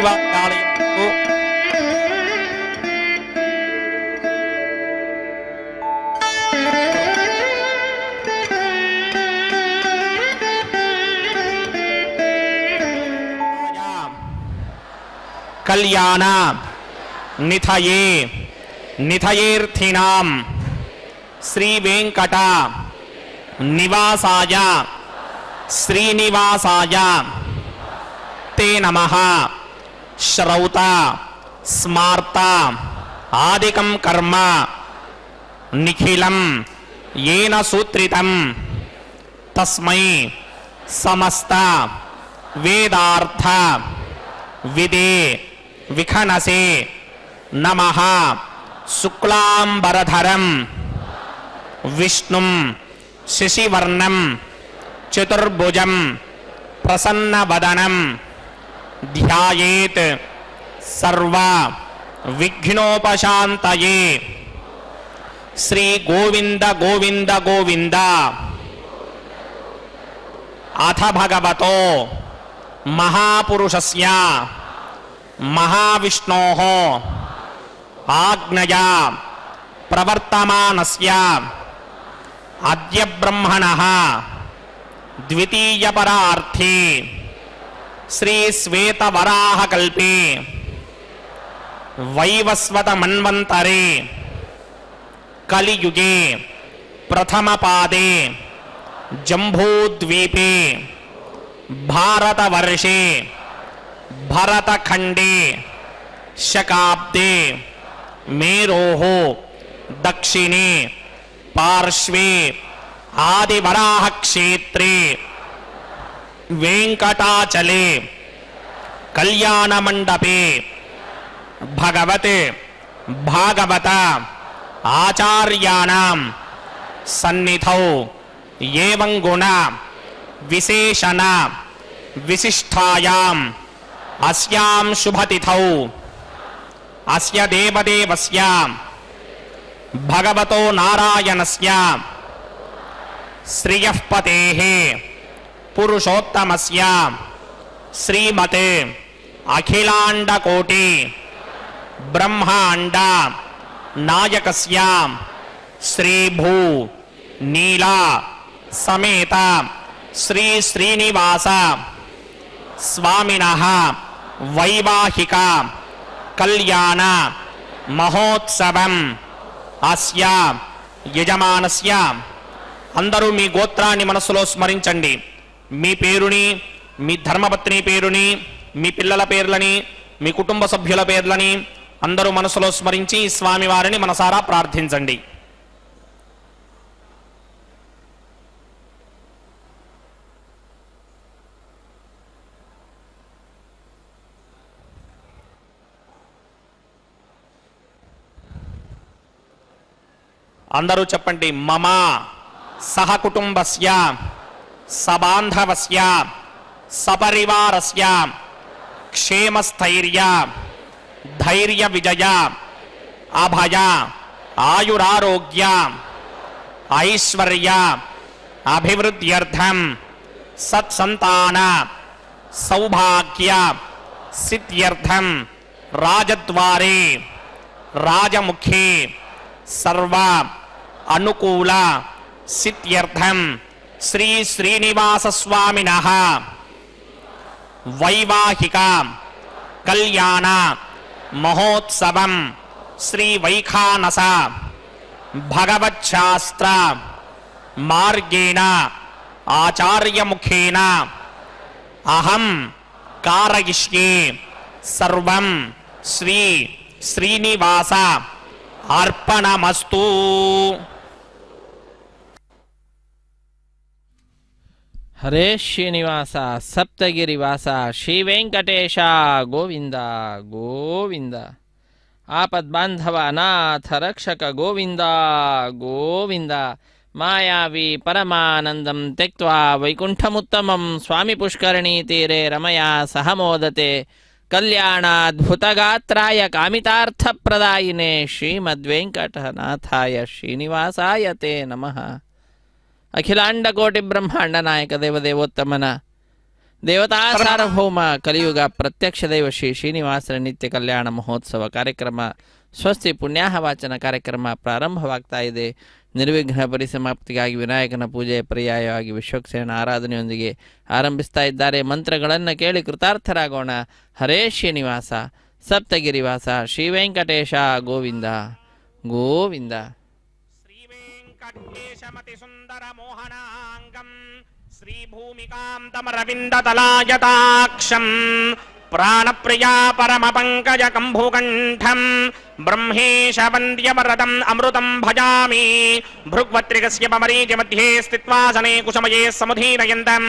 శ్రీవారాలయంలో కళ్యాణ నిథయే నిథయేర్థినాం శ్రీ వెంకట నివాసాయ శ్రీనివాసాయ తే నమః. శ్రౌత స్మార్త ఆదికం కర్మ నిఖిలం ఏన సూత్రితం తస్మై సమస్త వేదార్థ విదే విఖనసే నమః. శుక్లాంబరధరం విష్ణుం శశివర్ణం చతుర్భుజం ప్రసన్నవదనం ధ్యాయేత్ సర్వ విఘ్నోపశాంతయే. శ్రీ గోవింద గోవింద గోవింద. అథ భగవతో మహాపురుషస్య మహావిష్ణోః ఆజ్ఞయా ప్రవర్తమానస్య అద్య బ్రహ్మణః ద్వితీయపరార్థే శ్రీ శ్వేతవరాహకల్పే వైవస్వత మన్వంతరే కలియుగే ప్రథమపాదే జంబూద్వీపే భారతవర్షే భరతఖండే శకాబ్దే మేరోః దక్షిణే పార్శ్వే ఆదివరాహక్షేత్రే వెంకటాచలే కళ్యాణమండపే భగవతే భాగవత ఆచార్యాణం సన్నిధౌ ఏవం గుణ విశేషణ విశిష్టాయాం అస్యాం శుభతిథౌ అస్య దేవదేవస్య భగవతో నారాయణస్య శ్రియఃపతేః పురుషోత్తమస్య శ్రీమతే అఖిలాండకోటి బ్రహ్మాండ నాయకస్య శ్రీభూ నీలా సమేత శ్రీ శ్రీనివాస స్వామినః వైవాహిక కళ్యాణ మహోత్సవం అస్య యజమానస్య. అందరూ మీ గోత్రాన్ని మనసులో స్మరించండి. మీ పేరుని, మీ ధర్మపత్ని పేరుని, మీ పిల్లల పేర్లని, మీ కుటుంబ సభ్యుల పేర్లని అందరూ మనసులో స్మరించి స్వామివారిని మనసారా ప్రార్థించండి. అందరూ చెప్పండి. మమ సహకుటుంబస్య సబాంధవస్య సపరివారస్య క్షేమస్థైర్య ధైర్య విజయ అభయ ఆయురారోగ్య ఐశ్వర్య అభివృద్ధ్యర్థం సత్సంతాన సౌభాగ్య సిద్ధ్యర్థం రాజద్వారే రాజముఖే సర్వ అనుకూల సిద్ధ్యర్థం శ్రీ శ్రీనివాస స్వామినః వైవాహిక కళ్యాణ మహోత్సవం శ్రీ వైఖానస భగవచ్ఛాస్త్ర మార్గేణ ఆచార్యముఖేన అహం కారయిష్యే సర్వం శ్రీ శ్రీనివాస అర్పణమస్తు. హరే శ్రీనివాస సప్తగిరివాస శ్రీ వెంకటేశ గోవింద గోవింద. ఆపద్బాంధవ అనాథ రక్షక గోవింద గోవింద. మాయావి పరమానందం త్యక్త్వా వైకుంఠముత్తమం స్వామి పుష్కరిణీ తీరే రమయా సహ మోదతే. కళ్యాణాద్భుతగాత్రాయ కామితార్థప్రదాయినే శ్రీమద్వేంకటనాథాయ శ్రీనివాసాయ తే నమః. అఖిలాండకోటి బ్రహ్మాండ నాయక దేవదేవోత్తమన ದೇವತಾ ಸಾರ್ವಭೌಮ ಕಲಿಯುಗ ಪ್ರತ್ಯಕ್ಷ ದೈವ ಶ್ರೀ ಶ್ರೀನಿವಾಸನ ನಿತ್ಯ ಕಲ್ಯಾಣ ಮಹೋತ್ಸವ ಕಾರ್ಯಕ್ರಮ ಸ್ವಸ್ತಿ ಪುಣ್ಯಾಹ ವಾಚನ ಕಾರ್ಯಕ್ರಮ ಪ್ರಾರಂಭವಾಗ್ತಾ ಇದೆ. ನಿರ್ವಿಘ್ನ ಪರಿಸಮಾಪ್ತಿಗಾಗಿ ವಿನಾಯಕನ ಪೂಜೆ ಪರ್ಯಾಯವಾಗಿ ವಿಶ್ವಕ್ಸೇನ ಆರಾಧನೆಯೊಂದಿಗೆ ಆರಂಭಿಸ್ತಾ ಇದ್ದಾರೆ. ಮಂತ್ರಗಳನ್ನು ಕೇಳಿ ಕೃತಾರ್ಥರಾಗೋಣ. ಹರೇ ಶ್ರೀನಿವಾಸ ಸಪ್ತಗಿರಿವಾಸ ಶ್ರೀ ವೆಂಕಟೇಶ ಗೋವಿಂದ ಗೋವಿಂದ. శ్రీవేంకటేశమతి సుందర మోహనాంగం శ్రీభూమికాంతమరవిందతలాయతాక్షం ప్రాణప్రియా పరమ పంకజ కంభుకంఠం బ్రహ్మేశ వంద్యమరదం అమృతం భజామి. భృగ్వత్రికస్య పమరీచి మధ్యే స్థిత్వాసనే కుశమయే సముధీరయంతం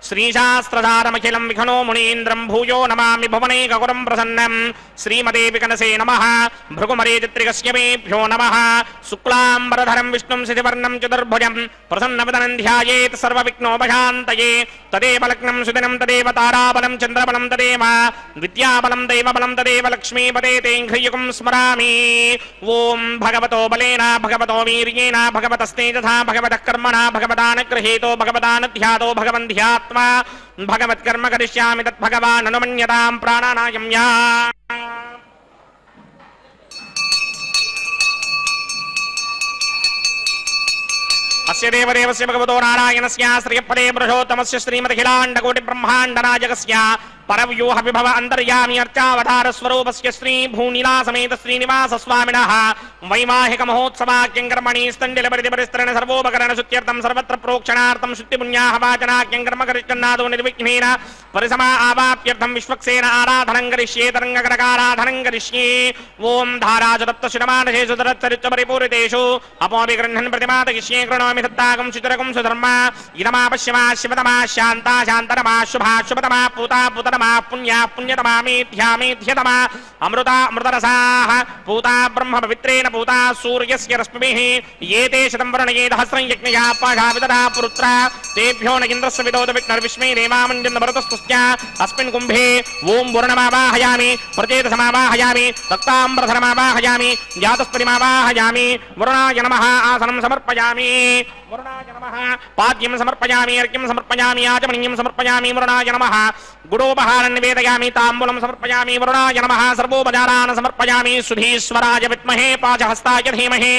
శ్రీశాస్త్రధారమఖిలం విఘ్నో మునీంద్రం భూయో నమామి భువనైకగురం ప్రసన్నం. శ్రీమతే వికనసే నమః. భృగుమరీచిత్రికస్య మేభ్యో నమః. శుక్లాంబరధరం విష్ణుం శశివర్ణం చతుర్భుజం ప్రసన్నవదనం ధ్యాయేత్ సర్వవిఘ్నోపశాంతయే. తదేవ లగ్నం సుదినం తదేవ తారాబలం చంద్రబలం తదేవ విద్యాబలం దైవబలం తదేవ లక్ష్మీపదే తేంఘ్రియుగం స్మరామి. ఓం భగవతో బలేన భగవతో వీర్యేణ భగవతస్తేజసా భగవతః కర్మణా భగవతానుగృహీతో భగవతానుధ్యాతో భగవంధ్యాత్మా భగవత్కర్మ కరిష్యామి తద్భగవాన్ అనుమన్యతాం ప్రాణానాయం యా. అస్య దేవదేవస్య భగవతో నారాయణస్య శ్రియపదే పురుషోత్తమస్య శ్రీమదఖిలాండకోటి బ్రహ్మాండనాయకస్య పరవ్యూహ విభవ అంతర్యామి అర్చావతార స్వరూపస్య శ్రీ భూనిలా సమేత శ్రీనివాస స్వామినః వైవాహిక మహోత్సవాఖ్యం కర్మణి స్థండిల పరిధిపరిస్తరణ సర్వోపకరణ శుద్ధ్యర్థం సర్వత్ర ప్రోక్షణార్థం శుద్ధి పుణ్యాహ వాచనాఖ్యం కర్మ కరిష్యన్నాదో నిర్విఘ్నేన పరిసమా ఆవాప్యర్థం విశ్వక్సేన ఆరాధనం కరిష్యే తరంగకరకారాధనం కరిష్యే. ఓం ధారాజ దత్తశిరమానశేషు తరచ్చరిచ్చ పరిపూరితేషు అపోపి గృహ్ణన్ ప్రతిమాతగిష్యే కృణోమి దత్తాకం శుచిరకం సుధర్మ. ఇదమా పశ్యమా శివతమా శాంతా శాంతరమా శుభా శుభతమా పూతా పూతతమా పుణ్యా పుణ్యతమా మేధ్యా మేధ్యతమా అమృతా అమృతరసాః పూతా బ్రహ్మ పవిత్రేణ పూతా సూర్యస్య రశ్మిభిః. ఏతే శతం వర్ణయే సహస్రం యజ్ఞయా పాశా విదదా పురుత్ర తేభ్యో న ఇంద్రస్య విదోద విఘ్నర్విష్మే దేవామంజన్ భరతస్తుస్య. అస్మిన్ కుంభే ఓం వరుణమావాహయామి ప్రచేతసమావాహయామి తక్తాంబరధరమావాహయామి జాతస్పతిమావాహయామి. వరుణాయ నమః ఆసనం సమర్పయామి. వరుణాయ నమః పాద్యం సమర్పయామి. అర్ఘ్యం సమర్పయామి. ఆచమనీయం సమర్పయామి. వరుణాయ నమః గుడోపహారం నివేదయామి. తాంబూలం సమర్పయామి. వరుణాయ నమః సర్వోపచారాన్ సమర్పయామి. సుధీశ్వరాయ విద్మహే పాశహస్తాయ ధీమహి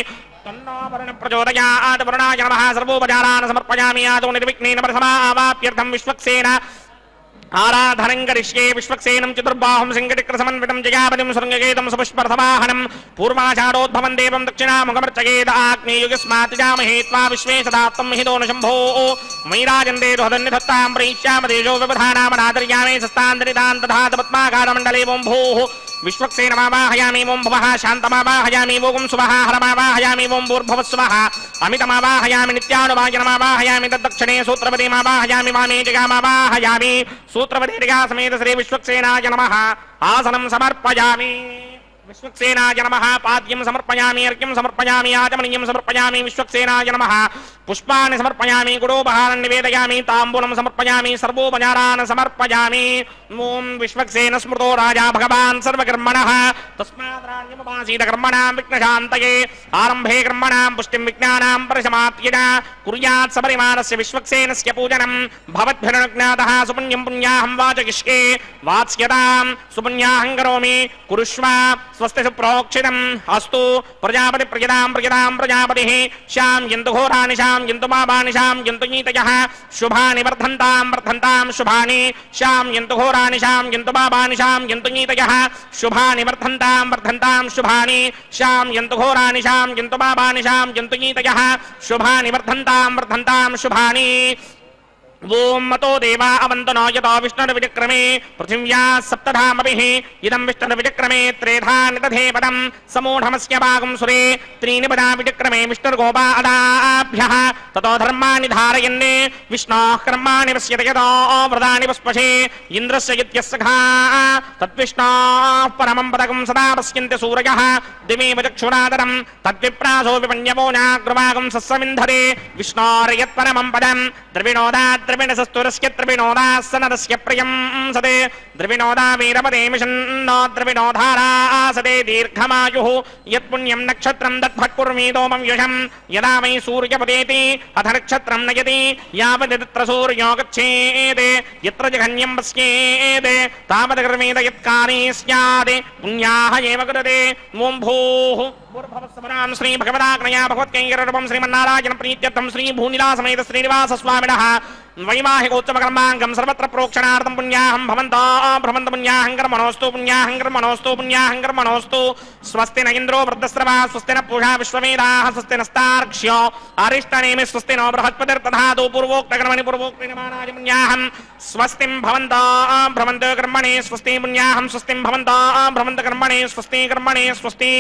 తన్నో వరుణ ప్రచోదయాత్. వరుణాయ నమః సర్వోపచారాన్ సమర్పయామి. ఆదో నిర్విఘ్నేన పరిసమా ఆవాప్యర్థం విశ్వక్సేన ఆరాధనం కరిష్యే. విశ్వక్సేనం చతుర్బాహుం సింగటిక్రసమన్వితం జయాపతిం శృంగకేతం సుపుష్పరథవాహనం పూర్వాచారోద్భవం దేవం దక్షిణాముఖమర్చయేద. ఆగ్నేయుగస్మాత్ జామహే త్వా విశ్వే సదాత్తం హిదో న శంభో మైరాజందే రుహదన్నిధత్తాం ప్రయిష్యామదేశో వ్యవధానామనాదర్యామే సస్తాంతరితాం తథాత పద్మాకారమండలే. ఓం భూః విశ్వక్సేనమావాహయామి. ఓం భువః శాంతమావాహయామి. ఓం సువః హరమావాహయామి. ఓం భూర్భువః స్వః అమితమావాహయామి. నిత్యానువాచనమావాహయామి. తద్దక్షిణే సూత్రపతిమావాహయామి. వామే జగామావాహయామి. సూత్రపతిగా సమేత శ్రీ విశ్వక్సేనాయ నమః ఆసనం సమర్పయామి. విశ్వక్సేనాయ నమః పాద్యం సమర్పయామి. అర్ఘ్యం సమర్పయామి. ఆచమనీయం సమర్పయామి. విశ్వక్సేనాయ నమః పుష్పాన్ని సమర్పయామి. గుడోపహారం నివేదయామి. తాంబూలం సమర్పయామి. సర్వోపచారాన్ సమర్పయామి. ఓం విశ్వక్సేన స్మృతో రాజా భగవాన్ సర్వకర్మణః తస్మాద్రాణ్యముపాసీత కర్మణాం విఘ్నశాంతయే. ఆరంభే కర్మణాం పుష్టిం విజ్ఞానాం పరిసమాప్యత కుర్యాత్ సపరిమాణస్య విశ్వక్సేనస్య పూజనం భవద్భిరనుజ్ఞాతః. సుపుణ్యం పుణ్యాహం వాచయిష్యే. వాత్స్యతాం సుపుణ్యాహం కరోమి. కురుష్వ స్వస్తి సుప్రోక్షితం అస్తు. ప్రజాపతి ప్రజదాం ప్రజదాం ప్రజాపతిః. శాం యంతు ఘోరాని శాం యంతు పాపాని శాం యంతు నీతయః. శుభాని వర్ధంతాం వర్ధంతాం శుభాని. శాం యంతు ఘోరాని శాం యంతు పాపాని శాం యంతు నీతయః. శుభాని వర్ధంతాం వర్ధంతాం శుభాని. శాం యంతు ఘోరాని శాం యంతు పాపాని శాం యంతు నీతయః. శుభాని వర్ధంతాం వర్ధంతాం శుభాని. ఓం మతో దేవా అవంతనో యతో విష్ణుర్విచక్రమే పృథివ్యా సప్తధామభిః. ఇదం విష్ణుర్విచక్రమే త్రేధా నిదధే పదం సమూఢమస్య భాగం సురే. త్రీణి పదా విచక్రమే విష్ణుర్గోపా అదాభ్యః. తతో ధర్మాణి ధారయన్నే విష్ణోః కర్మాణి పశ్యతి యతో వ్రతాని పుష్పశే. ఇంద్రస్య ఇత్యస్సఖా తద్విష్ణోః పరమం పదకం సదా పశ్యంతి సూరయః. దివేవ చక్షురాదరం తద్విప్రాసో విపణ్యవో నాగ్రవాగం సస్సమింధతే. విష్ణోర్యత్పరమం పదం ద్రవిణోదాత్ द्रविणसस्तुरस्य द्रविणोदासनरस्य प्रियं सदे द्रविणोदा वीरपदे मिषन्नो द्रविणोधारासदे दीर्घमायुः यत्पुण्यं नक्षत्रं दद्भट्कुर्मीदोमं यशं यदा वै सूर्यपदेति अथ नक्षत्रं नयति यावदत्र सूर्यो गच्छेत् यत्र जघन्यं पश्येत् तावदग्रमेद यत्कारे स्यात् पुण्याः एव कृते ॐ भूः भूर्भुवस्सवनां श्री भगवदाग्नया भगवत्कैङ्कररूपं श्रीमन्नारायण प्रीत्यर्थं श्री भूनिलासमेत श्रीनिवासस्वामिनः वैवाहिकोत्सवकर्माङ्गं सर्वत्र प्रोक्षणार्थं पुण्याहं भवन्त पुण्याहङ्कर्मणोऽस्तु पुण्याहङ्कर्मणोऽस्तु स्वस्ति न इन्द्रो वृद्धस्रवा स्वस्ति न पूषा विश्ववेदाः स्वस्ति नस्तार्क्ष्यो अरिष्टनेमि स्वस्ति नो बृहस्पतिर्दधातु पूर्वोक्तकर्मणि पूर्वोक्तनिमानाय पुण्याहं स्वस्तिं भवन्त कर्मणे स्वस्ति पुण्याहं स्वस्तिं भवन्त कर्मणे स्वस्ति स्वस्ति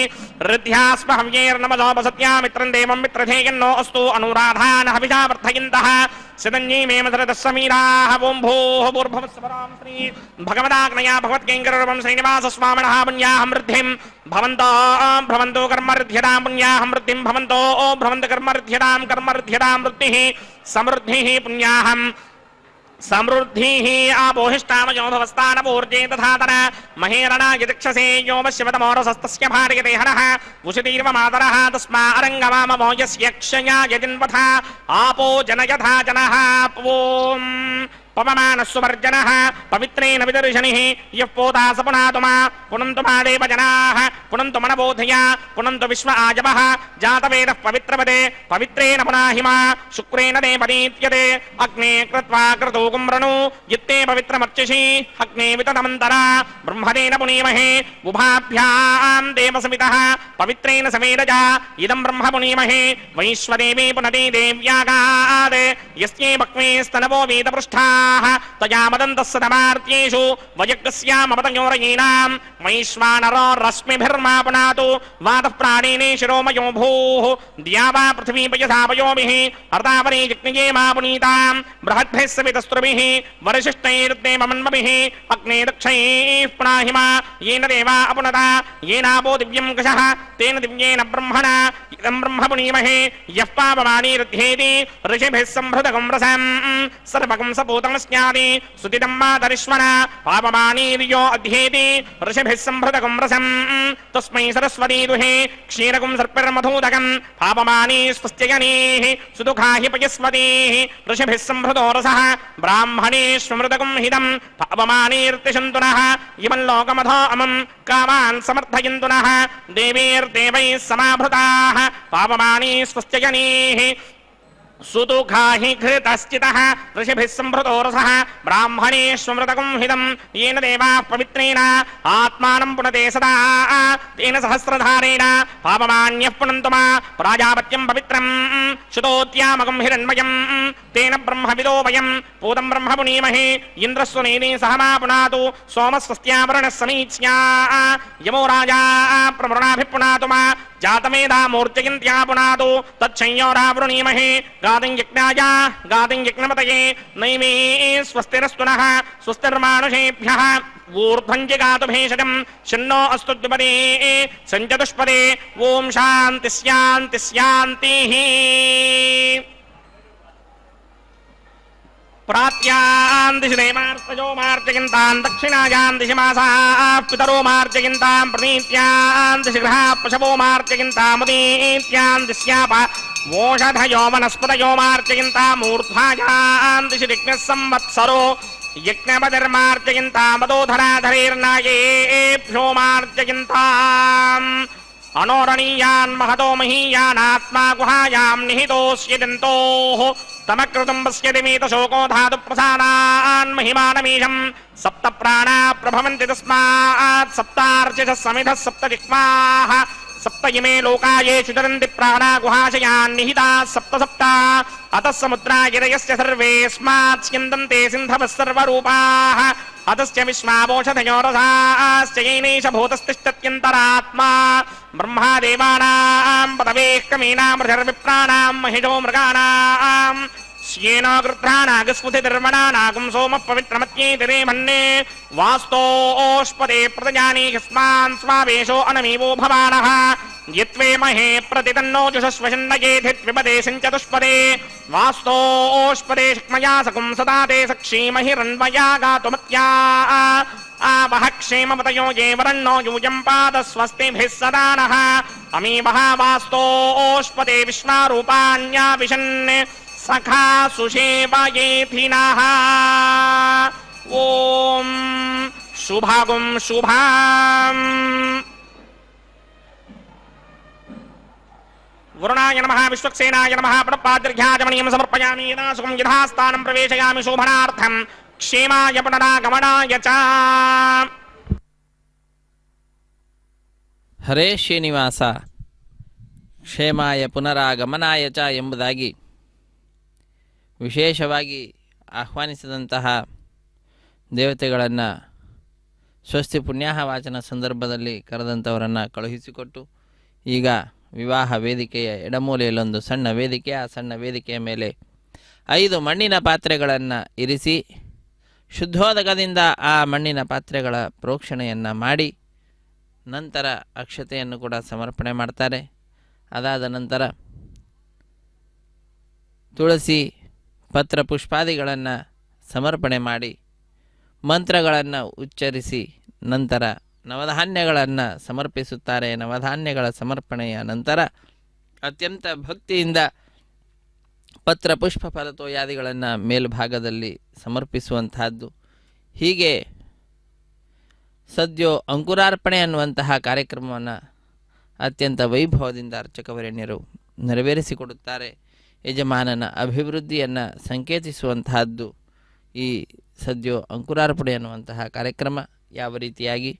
ऋद्ध्यास्म हव्यैर्नमसोपसत्यामित्रं देवं मित्रधेयन्नो अस्तु अनुराधान् हविषा वर्धयन्तः सदन्ये मे मधुरदस्समीराः ॐ भूः भूर्भुवस्सवरां श्री भगवदाग्नया भगवत्कैङ्कररूपं श्रीनिवासस्वामिनः पुण्याहं वृद्धिं भवन्तो कर्मऋध्यतां पुण्याहं वृद्धिं भवन्तो कर्मऋध्यतां वृद्धिः समृद्धिः पुण्याहं समृद्धिः आपोहिष्टामयो भवस्तानपूर्जे तथातर महेरणाय दिक्षसे यो वश्यवतमोरसस्तस्य भार्यते हरः उषितीर्व मातरः तस्मा अरङ्गमाममो यस्य क्षयाय जिन्वथा आपो जनयथा जनः ॐ पवमानस्सुवर्जनः पवित्रेण विदर्शनिः यः पोता स पुनातुमा पुनन्तु मा देवजनाः पुनन्तु मनबोधया पुनन्तु विश्व आजवः जातवेदः पवित्रपदे पवित्रेण पुनाहिमा शुक्रेण देवदीत्यते अग्ने कृत्वा क्रतु कुम्रणु यत्ते पवित्रमर्चिषि अग्ने विततमन्तरा ब्रह्मणेन पुनीमहे उभाभ्यां देवसमितः पवित्रेण समेरजा इदं ब्रह्म पुनीमहे वैश्वदेवी पुनदे देव्यागात् यस्ये भक्मे स्तनवो वेदपृष्ठाः तया मदन्तस्य तमार्त्येषु वयज्ञस्यामपतयोरयीनां वैश्वानरो रश्मिभिर्मा पुनातु वातः प्राणेने शिरोमयो भूः द्यावा पृथिवी पयसापयोभिः अर्तावरे यज्ञये मा पुनीतां बृहद्भिः सवितस्त्रुभिः वरिशिष्टैर्देवमन्मभिः अग्ने दक्षैः पुनाहिमा येन देवा अपुनता येनापो दिव्यं कषः तेन दिव्येन ब्रह्मणा इदं ब्रह्म पुनीमहे यः पापमानीरुध्येति ऋषिभिः संहृतकं रसं सर्वकं सपूतं स्यादि सुतिदं मातरिश्वना पापमानीर्यो अध्येति ऋषिभिः संहृतकं रसं तस्मै सरस्वती दुहे क्षीरकं सर्पिर्मधूदकं पापमानी स्वस्त्ययनीः सुदुःखा हि पयस्वतीः ऋषिभिः संहृतो रसः ब्राह्मणेष्वमृतकं हिदं पापमानीर्तिशन्तु नः इमं लोकमधो अमं कामान् समर्थयन्तु नः देवीर्देवैः समाभृताः पापमानी स्वस्त्ययनीः सुदुःखा हि घृतश्चितः ऋषिभिः संहृतो रसः ब्राह्मणेष्वमृतकं हिदं येन देवाः पवित्रेण आत्मानं पुनते सदा तेन सहस्रधारेण पापमान्यः पुनन्तु मा प्राजापत्यं पवित्रं शुतोत्यामकं हिरण्मयं तेन ब्रह्मविदो वयं पूतं ब्रह्म पुनीमहे इन्द्रस्वनेने सह मा पुनातु सोमस्वस्त्यावरणः समीच्या यमो राजा प्रवृणाभिः पुनातु मा जातमेधा मूर्जयन्त्या पुनातु तच्छंयोरावृणीमहे गादिं यज्ञमतये नैवे स्वस्तिरस्तु नः स्वस्तिर्मानुषेभ्यः ऊर्ध्वं जगातु भेषजं शन्नो अस्तु द्विपदे सञ्चतुष्पदे ॐ शान्तिः प्रात्यां दिशि देवार्तयो मार्जयन्तां दक्षिणायां दिशि मासाः पितरो मार्जयन्तां प्रणीत्यां दिशि गृहाः पशवो मार्जयन्तामुदीत्यां दिश्याप ओषधयो वनस्पतयो मार्जयन्ताम् ऊर्ध्वायां दिशि यज्ञः संवत्सरो यज्ञपतिर्मार्जयन्तामदोधराधरेर्नायेभ्यो मार्जयन्ताम् अनोरणीयान् महतो महीयानात्मा गुहायां निहितोऽस्य जन्तोः तमकृतं पश्यति मीतशोको धातु प्रसादान् महिमानमीशं सप्त प्राणा प्रभवन्ति तस्मात् सप्तार्चिषः समिधः सप्त जिह्वाः सप्त इमे लोकायेषु चरन्ति प्राणा गुहाशयान् निहिताः सप्त सप्त अतः समुद्रा गिरयस्य सर्वेऽस्मात् स्यन्दन्ते सिन्धवः सर्वरूपाः अतश्च विश्वावोषधयो रसाश्च येनैष भूतस्तिष्ठत्यन्तरात्मा ब्रह्मा देवानां पदवेः कमीनां ऋषिर्विप्राणां महिषो मृगाणां श्येनो गृध्रानागस्मुतिर्वणानागुं सोमः पवित्रमत्येतिरे मन्ये वास्तोष्पदे प्रतजानि यस्मान् स्वावेशो अनमीवो भवानः यत्वे महे प्रतितन्नो जुषस्वशन्नयेधित्विपदे सिञ्चतुष्पदे वास्तोष्पदे शक्मया सकुं सदा ते सक्षीमहिरन्वया गातुमत्या आवह क्षेमपतयो ये वरन्नो यूयं पादस्वस्तिभिः सदा नः अमीवः वास्तोष्पदे विश्वारूपाण्याविशन् सखा सुषेवयेधिनः ॐ शुभागुं शुभाम् वरुणाय नमः विश्वक्सेनाय नमः प्रणपाद्र्घ्याजमनीयं समर्पयामि यदा सुखं यथास्थानं प्रवेशयामि शोभनार्थं क्षेमाय पुनरागमनाय च ಹರೇ ಶ್ರೀನಿವಾಸ ಕ್ಷೇಮಾಯ ಪುನರಾಗಮನಾಯ ಚ ಎಂಬುದಾಗಿ ವಿಶೇಷವಾಗಿ ಆಹ್ವಾನಿಸಿದಂತಹ ದೇವತೆಗಳನ್ನು ಸ್ವಸ್ತಿ ಪುಣ್ಯಾಹ ವಾಚನ ಸಂದರ್ಭದಲ್ಲಿ ಕರೆದಂಥವರನ್ನು ಕಳುಹಿಸಿಕೊಟ್ಟು ಈಗ ವಿವಾಹ ವೇದಿಕೆಯ ಎಡಮೂಲೆಯಲ್ಲೊಂದು ಸಣ್ಣ ವೇದಿಕೆ, ಆ ಸಣ್ಣ ವೇದಿಕೆಯ ಮೇಲೆ 5 ಮಣ್ಣಿನ ಪಾತ್ರೆಗಳನ್ನು ಇರಿಸಿ ಶುದ್ಧೋದಕದಿಂದ ಆ ಮಣ್ಣಿನ ಪಾತ್ರೆಗಳ ಪ್ರೋಕ್ಷಣೆಯನ್ನು ಮಾಡಿ ನಂತರ ಅಕ್ಷತೆಯನ್ನು ಕೂಡ ಸಮರ್ಪಣೆ ಮಾಡ್ತಾರೆ. ಅದಾದ ನಂತರ ತುಳಸಿ ಪತ್ರ ಪುಷ್ಪಾದಿಗಳನ್ನು ಸಮರ್ಪಣೆ ಮಾಡಿ ಮಂತ್ರಗಳನ್ನು ಉಚ್ಚರಿಸಿ ನಂತರ ನವಧಾನ್ಯಗಳನ್ನು ಸಮರ್ಪಿಸುತ್ತಾರೆ. ನವಧಾನ್ಯಗಳ ಸಮರ್ಪಣೆಯ ನಂತರ ಅತ್ಯಂತ ಭಕ್ತಿಯಿಂದ ಪತ್ರ ಪುಷ್ಪ ಫಲತೋಯಾದಿಗಳನ್ನು ಮೇಲ್ಭಾಗದಲ್ಲಿ ಸಮರ್ಪಿಸುವಂತಹದ್ದು. ಹೀಗೆ ಸದ್ಯೋ ಅಂಕುರಾರ್ಪಣೆ ಅನ್ನುವಂತಹ ಕಾರ್ಯಕ್ರಮವನ್ನು ಅತ್ಯಂತ ವೈಭವದಿಂದ ಅರ್ಚಕವರೇಣ್ಯರು ನೆರವೇರಿಸಿಕೊಡುತ್ತಾರೆ. ಯಜಮಾನನ ಅಭಿವೃದ್ಧಿಯನ್ನು ಸಂಕೇತಿಸುವಂತಹದ್ದು ಈ ಸದ್ಯೋ ಅಂಕುರಾರ್ಪಣೆ ಅನ್ನುವಂತಹ ಕಾರ್ಯಕ್ರಮ. ಯಾವ ರೀತಿಯಾಗಿ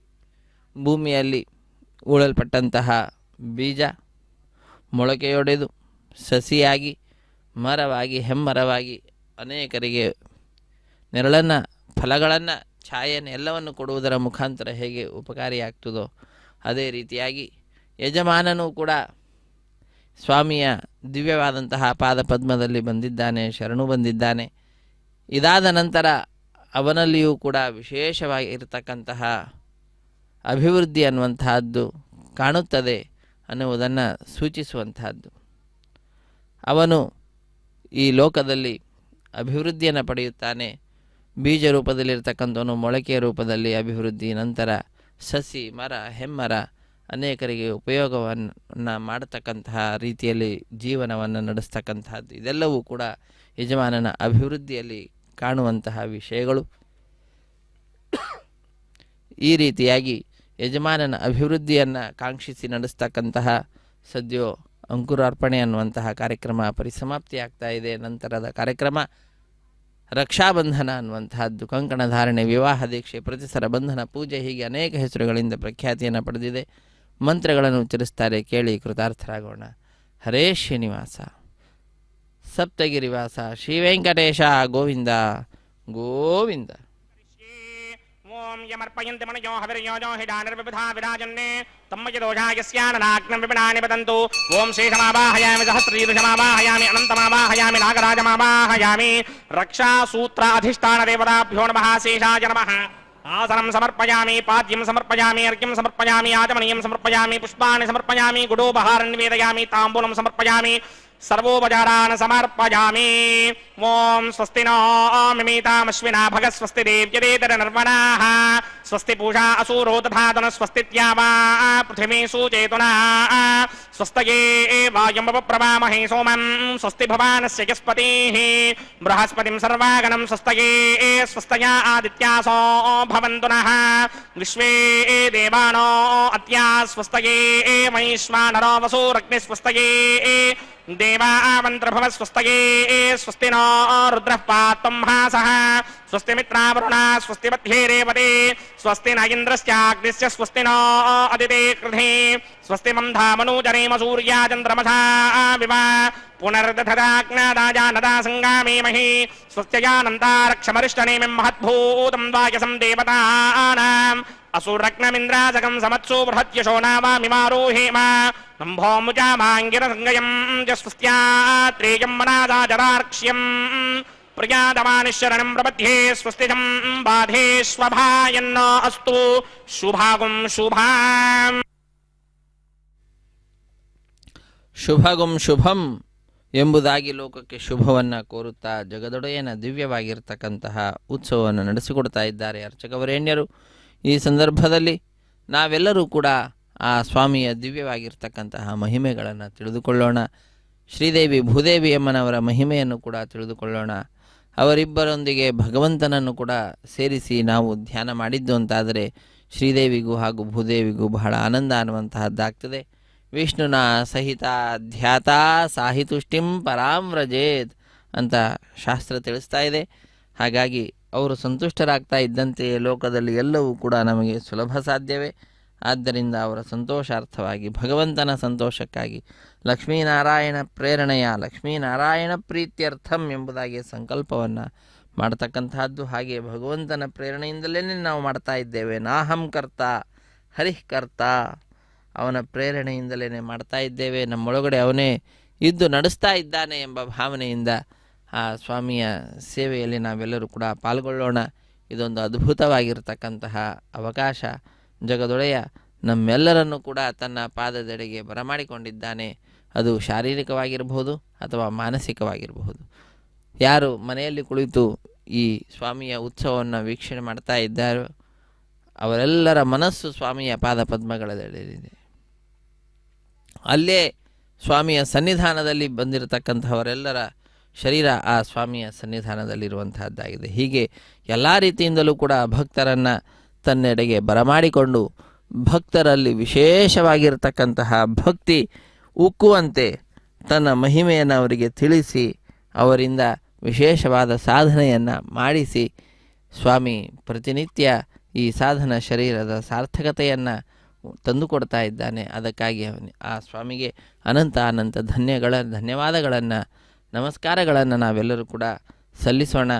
ಭೂಮಿಯಲ್ಲಿ ಉಳಲ್ಪಟ್ಟಂತಹ ಬೀಜ ಮೊಳಕೆಯೊಡೆದು ಸಸಿಯಾಗಿ ಮರವಾಗಿ ಹೆಮ್ಮರವಾಗಿ ಅನೇಕರಿಗೆ ನೆರಳನ್ನು, ಫಲಗಳನ್ನು, ಛಾಯೆಯನ್ನು ಎಲ್ಲವನ್ನು ಕೊಡುವುದರ ಮುಖಾಂತರ ಹೇಗೆ ಉಪಕಾರಿಯಾಗ್ತದೋ ಅದೇ ರೀತಿಯಾಗಿ ಯಜಮಾನನೂ ಕೂಡ ಸ್ವಾಮಿಯ ದಿವ್ಯವಾದಂತಹ ಪಾದಪದ್ಮದಲ್ಲಿ ಬಂದಿದ್ದಾನೆ, ಶರಣು ಬಂದಿದ್ದಾನೆ. ಇದಾದ ನಂತರ ಅವನಲ್ಲಿಯೂ ಕೂಡ ವಿಶೇಷವಾಗಿ ಇರತಕ್ಕಂತಹ ಅಭಿವೃದ್ಧಿ ಅನ್ನುವಂತಹದ್ದು ಕಾಣುತ್ತದೆ ಅನ್ನುವುದನ್ನು ಸೂಚಿಸುವಂತಹದ್ದು. ಅವನು ಈ ಲೋಕದಲ್ಲಿ ಅಭಿವೃದ್ಧಿಯನ್ನು ಪಡೆಯುತ್ತಾನೆ. ಬೀಜ ರೂಪದಲ್ಲಿರ್ತಕ್ಕಂಥವನು ಮೊಳಕೆಯ ರೂಪದಲ್ಲಿ ಅಭಿವೃದ್ಧಿ, ನಂತರ ಸಸಿ, ಮರ, ಹೆಮ್ಮರ ಅನೇಕರಿಗೆ ಉಪಯೋಗವನ್ನು ಮಾಡತಕ್ಕಂತಹ ರೀತಿಯಲ್ಲಿ ಜೀವನವನ್ನು ನಡೆಸ್ತಕ್ಕಂತಹದ್ದು. ಇದೆಲ್ಲವೂ ಕೂಡ ಯಜಮಾನನ ಅಭಿವೃದ್ಧಿಯಲ್ಲಿ ಕಾಣುವಂತಹ ವಿಷಯಗಳು. ಈ ರೀತಿಯಾಗಿ ಯಜಮಾನನ ಅಭಿವೃದ್ಧಿಯನ್ನು ಕಾಂಕ್ಷಿಸಿ ನಡೆಸ್ತಕ್ಕಂತಹ ಸದ್ಯೋ ಅಂಕುರಾರ್ಪಣೆ ಅನ್ನುವಂತಹ ಕಾರ್ಯಕ್ರಮ ಪರಿಸಮಾಪ್ತಿಯಾಗ್ತಾ ಇದೆ. ನಂತರದ ಕಾರ್ಯಕ್ರಮ ರಕ್ಷಾಬಂಧನ ಅನ್ನುವಂತಹದ್ದು. ಕಂಕಣ ಧಾರಣೆ, ವಿವಾಹ ದೀಕ್ಷೆ, ಪ್ರತಿಸರ ಬಂಧನ, ಪೂಜೆ ಹೀಗೆ ಅನೇಕ ಹೆಸರುಗಳಿಂದ ಪ್ರಖ್ಯಾತಿಯನ್ನು ಪಡೆದಿದೆ. ಮಂತ್ರಗಳನ್ನು ಉಚ್ಚರಿಸ್ತಾರೆ, ಕೇಳಿ ಕೃತಾರ್ಥರಾಗೋಣ. ಹರೇ ಶ್ರೀನಿವಾಸ ಸಪ್ತಗಿರಿವಾಸ ಶ್ರೀ ವೆಂಕಟೇಶ ಗೋವಿಂದ ಗೋವಿಂದ. ಓಂ ಯಮರ್ಪಯಂತಿ ಮನಯೋ ಹವಿರ್ಯೋಜೋ ಹಿಡಾನಿರ್ವಿಬುಧಾ ವಿರಾಜನ್ನೇ ತಮ್ಮಯದೋಷಾಯಸ್ಯಾನನಾಗ್ನಂ ವಿಪಿನಾನಿ ವದಂತು. ಓಂ ಶೇಷಮಾವಾಹಯಾಮಿ ಸಹಸ್ರೀರುಷಮಾವಾಹಯಾಮಿ ಅನಂತಮಾವಾಹಯಾಮಿ ನಾಗರಾಜಮಾವಾಹಯಾಮಿ. ರಕ್ಷಾಸೂತ್ರ ಅಧಿಷ್ಠಾನ ದೇವತಾಭ್ಯೋ ನಮಃ. ಶೇಷಾಯ ನಮಃ. ಆಸನಂ ಸಮರ್ಪಯಾಮಿ, ಪಾದ್ಯಂ ಸಮರ್ಪಯಾಮಿ, ಅರ್ಘ್ಯಂ ಸಮರ್ಪಯಾಮಿ, ಆಚಮನೀಯಂ ಸಮರ್ಪಯಾಮಿ, ಪುಷ್ಪಾಣಿ ಸಮರ್ಪಯಾಮಿ, ಗುಡೋಪಹಾರಂ ನಿವೇದಯಾಮಿ, ತಾಂಬೂಲಂ ಸಮರ್ಪಯಾಮಿ, ಸರ್ವೋಪಚಾರಾನ್ ಸಮರ್ಪಯಾಮಿ. ಓಂ ಸ್ವಸ್ತಿ ನೋ ಮಿಮೀತಾಮಶ್ವಿನಾ ಭಗ ಸ್ವಸ್ತಿ ದೇವ್ಯದೇತರ ನಿರ್ವಣಾಃ ಸ್ವಸ್ತಿ ಪೂಷಾ ಅಸೂರೋ ದಧಾತನ ಸ್ವಸ್ತಿತ್ಯಾವಾ ಪೃಥಿವೀ ಸೂಚೇತುನಾ ಸ್ವಸ್ತಯೇ ವಾಯಂ ಪ್ರವಾಮಹೇ ಸೋಮಂ ಸ್ವಸ್ತಿ ಭವಾನಸ್ಯ ಯಸ್ಪತಿಃ ಬೃಹಸ್ಪತಿಂ ಸರ್ವಾಗಣಂ ಸ್ವಸ್ತಯೇ ಸ್ವಸ್ತಯಾ ಆದಿತ್ಯಾಸೋ ಭವಂತು ನಃ ವಿಶ್ವೇ ದೇವಾನೋ ಅತ್ಯಾ ಸ್ವಸ್ತಯೇ ವೈಶ್ವಾನರೋ ವಸೂರಗ್ನಿ ಸ್ವಸ್ತಯೇ ದೇವಾ ಮಂತ್ರಭವ ಸ್ವಸ್ತಯೇ ಸ್ವಸ್ತಿ ನೋ ರುದ್ರಃ ಪಾತ್ವಂ ಹಾಸಃ ಸ್ವಸ್ತಿ ಮಿತ್ರಾವರುಣ ಸ್ವಸ್ತಿ ಮಧ್ಯೇ ರೇವತಿ ಸ್ವಸ್ತಿ ನ ಇಂದ್ರಶ್ಚಾಗ್ನಿಶ್ಚ ಸ್ವಸ್ತಿ ನೋ ಅದಿತಿ ಕೃಧಿ ಸ್ವಸ್ತಿ ಮಂಧಾಮನೂಜರೇಮ ಸೂರ್ಯಾ ಚಂದ್ರಮಸಾ ವಿವ ಪುನರ್ದಧದಾಜ್ಞಾದಾಜಾನದಾ ಸಂಗಾಮೇಮಹಿ ಸ್ವಸ್ತ್ಯಜಾನಂತಾರಕ್ಷಮರಿಷ್ಟನೇಮಿಂ ಮಹದ್ಭೂತಂ ದ್ವಾಯಸಂ ದೇವತಾನಾಂ ಅಸುರಗ್ನಮಿಂದ್ರಾಜಗಂ ಸಮತ್ಸು ಬೃಹತ್ಯಶೋ ನಾವಾಮಿಮಾರೋಹೇಮ ಸಂಭೋಮುಜಾಮಾಂಗಿರಸಂಗಯಂ ಜಸ್ವಸ್ತ್ಯಾತ್ರೇಯಂ ಮನಾದಾಜರಾರ್ಕ್ಷ್ಯಂ ಪ್ರಿಯಾದಮಾನಿಶರಣಂ ಪ್ರಪದ್ಯೆ ಸ್ವಸ್ತಿಜಂ ಬಾಧೇ ಸ್ವಭಾಯನ್ನ ಅಸ್ತು ಶುಭಾಗುಂ ಶುಭಾಂ. ಶುಭಗುಂ ಶುಭಂ ಎಂಬುದಾಗಿ ಲೋಕಕ್ಕೆ ಶುಭವನ್ನು ಕೋರುತ್ತಾ ಜಗದೊಡೆಯನ ದಿವ್ಯವಾಗಿರ್ತಕ್ಕಂತಹ ಉತ್ಸವವನ್ನು ನಡೆಸಿಕೊಡ್ತಾ ಇದ್ದಾರೆ ಅರ್ಚಕವರೇಣ್ಯರು. ಈ ಸಂದರ್ಭದಲ್ಲಿ ನಾವೆಲ್ಲರೂ ಕೂಡ ಆ ಸ್ವಾಮಿಯ ದಿವ್ಯವಾಗಿರ್ತಕ್ಕಂತಹ ಮಹಿಮೆಗಳನ್ನು ತಿಳಿದುಕೊಳ್ಳೋಣ. ಶ್ರೀದೇವಿ ಭೂದೇವಿ ಅಮ್ಮನವರ ಮಹಿಮೆಯನ್ನು ಕೂಡ ತಿಳಿದುಕೊಳ್ಳೋಣ. ಅವರಿಬ್ಬರೊಂದಿಗೆ ಭಗವಂತನನ್ನು ಕೂಡ ಸೇರಿಸಿ ನಾವು ಧ್ಯಾನ ಮಾಡಿದ್ದು ಅಂತಾದರೆ ಶ್ರೀದೇವಿಗೂ ಹಾಗೂ ಭೂದೇವಿಗೂ ಬಹಳ ಆನಂದ ಅನ್ನುವಂತಹದ್ದಾಗ್ತದೆ. ವಿಷ್ಣುನ ಸಹಿತ ಧ್ಯಾತಾ ಸಾಹಿತುಷ್ಟಿಂ ಪರಾಂ ವ್ರಜೇತ್ ಅಂತ ಶಾಸ್ತ್ರ ತಿಳಿಸ್ತಾ ಇದೆ. ಹಾಗಾಗಿ ಅವರು ಸಂತುಷ್ಟರಾಗ್ತಾ ಇದ್ದಂತೆಯೇ ಲೋಕದಲ್ಲಿ ಎಲ್ಲವೂ ಕೂಡ ನಮಗೆ ಸುಲಭ ಸಾಧ್ಯವೇ. ಆದ್ದರಿಂದ ಅವರ ಸಂತೋಷಾರ್ಥವಾಗಿ ಭಗವಂತನ ಸಂತೋಷಕ್ಕಾಗಿ ಲಕ್ಷ್ಮೀನಾರಾಯಣ ಪ್ರೇರಣೆಯ ಲಕ್ಷ್ಮೀನಾರಾಯಣ ಪ್ರೀತ್ಯರ್ಥಂ ಎಂಬುದಾಗಿ ಸಂಕಲ್ಪವನ್ನು ಮಾಡ್ತಕ್ಕಂತಹದ್ದು. ಹಾಗೆ ಭಗವಂತನ ಪ್ರೇರಣೆಯಿಂದಲೇ ನಾವು ಮಾಡ್ತಾ ಇದ್ದೇವೆ. ನಾಹಂ ಕರ್ತ ಹರಿಃ ಕರ್ತ, ಅವನ ಪ್ರೇರಣೆಯಿಂದಲೇ ಮಾಡ್ತಾ ಇದ್ದೇವೆ. ನಮ್ಮೊಳಗಡೆ ಅವನೇ ಇದ್ದು ನಡೆಸ್ತಾ ಇದ್ದಾನೆ ಎಂಬ ಭಾವನೆಯಿಂದ ಆ ಸ್ವಾಮಿಯ ಸೇವೆಯಲ್ಲಿ ನಾವೆಲ್ಲರೂ ಕೂಡ ಪಾಲ್ಗೊಳ್ಳೋಣ. ಇದೊಂದು ಅದ್ಭುತವಾಗಿರ್ತಕ್ಕಂತಹ ಅವಕಾಶ. ಜಗದೊಡೆಯ ನಮ್ಮೆಲ್ಲರನ್ನು ಕೂಡ ತನ್ನ ಪಾದದೆಡೆಗೆ ಬರಮಾಡಿಕೊಂಡಿದ್ದಾನೆ. ಅದು ಶಾರೀರಿಕವಾಗಿರಬಹುದು ಅಥವಾ ಮಾನಸಿಕವಾಗಿರಬಹುದು. ಯಾರು ಮನೆಯಲ್ಲಿ ಕುಳಿತು ಈ ಸ್ವಾಮಿಯ ಉತ್ಸವವನ್ನು ವೀಕ್ಷಣೆ ಮಾಡ್ತಾ ಇದ್ದಾರೋ ಅವರೆಲ್ಲರ ಮನಸ್ಸು ಸ್ವಾಮಿಯ ಪಾದಪದ್ಮಗಳಲ್ಲಿದೆ. ಅಲ್ಲೇ ಸ್ವಾಮಿಯ ಸನ್ನಿಧಾನದಲ್ಲಿ ಬಂದಿರತಕ್ಕಂಥವರೆಲ್ಲರ ಶರೀರ ಆ ಸ್ವಾಮಿಯ ಸನ್ನಿಧಾನದಲ್ಲಿರುವಂತಹದ್ದಾಗಿದೆ. ಹೀಗೆ ಎಲ್ಲ ರೀತಿಯಿಂದಲೂ ಕೂಡ ಭಕ್ತರನ್ನು ತನ್ನೆಡೆಗೆ ಬರಮಾಡಿಕೊಂಡು ಭಕ್ತರಲ್ಲಿ ವಿಶೇಷವಾಗಿರತಕ್ಕಂತಹ ಭಕ್ತಿ ಉಕ್ಕುವಂತೆ ತನ್ನ ಮಹಿಮೆಯನ್ನು ಅವರಿಗೆ ತಿಳಿಸಿ ಅವರಿಂದ ವಿಶೇಷವಾದ ಸಾಧನೆಯನ್ನು ಮಾಡಿಸಿ ಸ್ವಾಮಿ ಪ್ರತಿನಿತ್ಯ ಈ ಸಾಧನ ಶರೀರದ ಸಾರ್ಥಕತೆಯನ್ನು ತಂದುಕೊಡ್ತಾ ಇದ್ದಾನೆ. ಅದಕ್ಕಾಗಿ ಆ ಸ್ವಾಮಿಗೆ ಅನಂತ ಧನ್ಯವಾದಗಳನ್ನು ನಮಸ್ಕಾರಗಳನ್ನು ನಾವೆಲ್ಲರೂ ಕೂಡ ಸಲ್ಲಿಸೋಣ.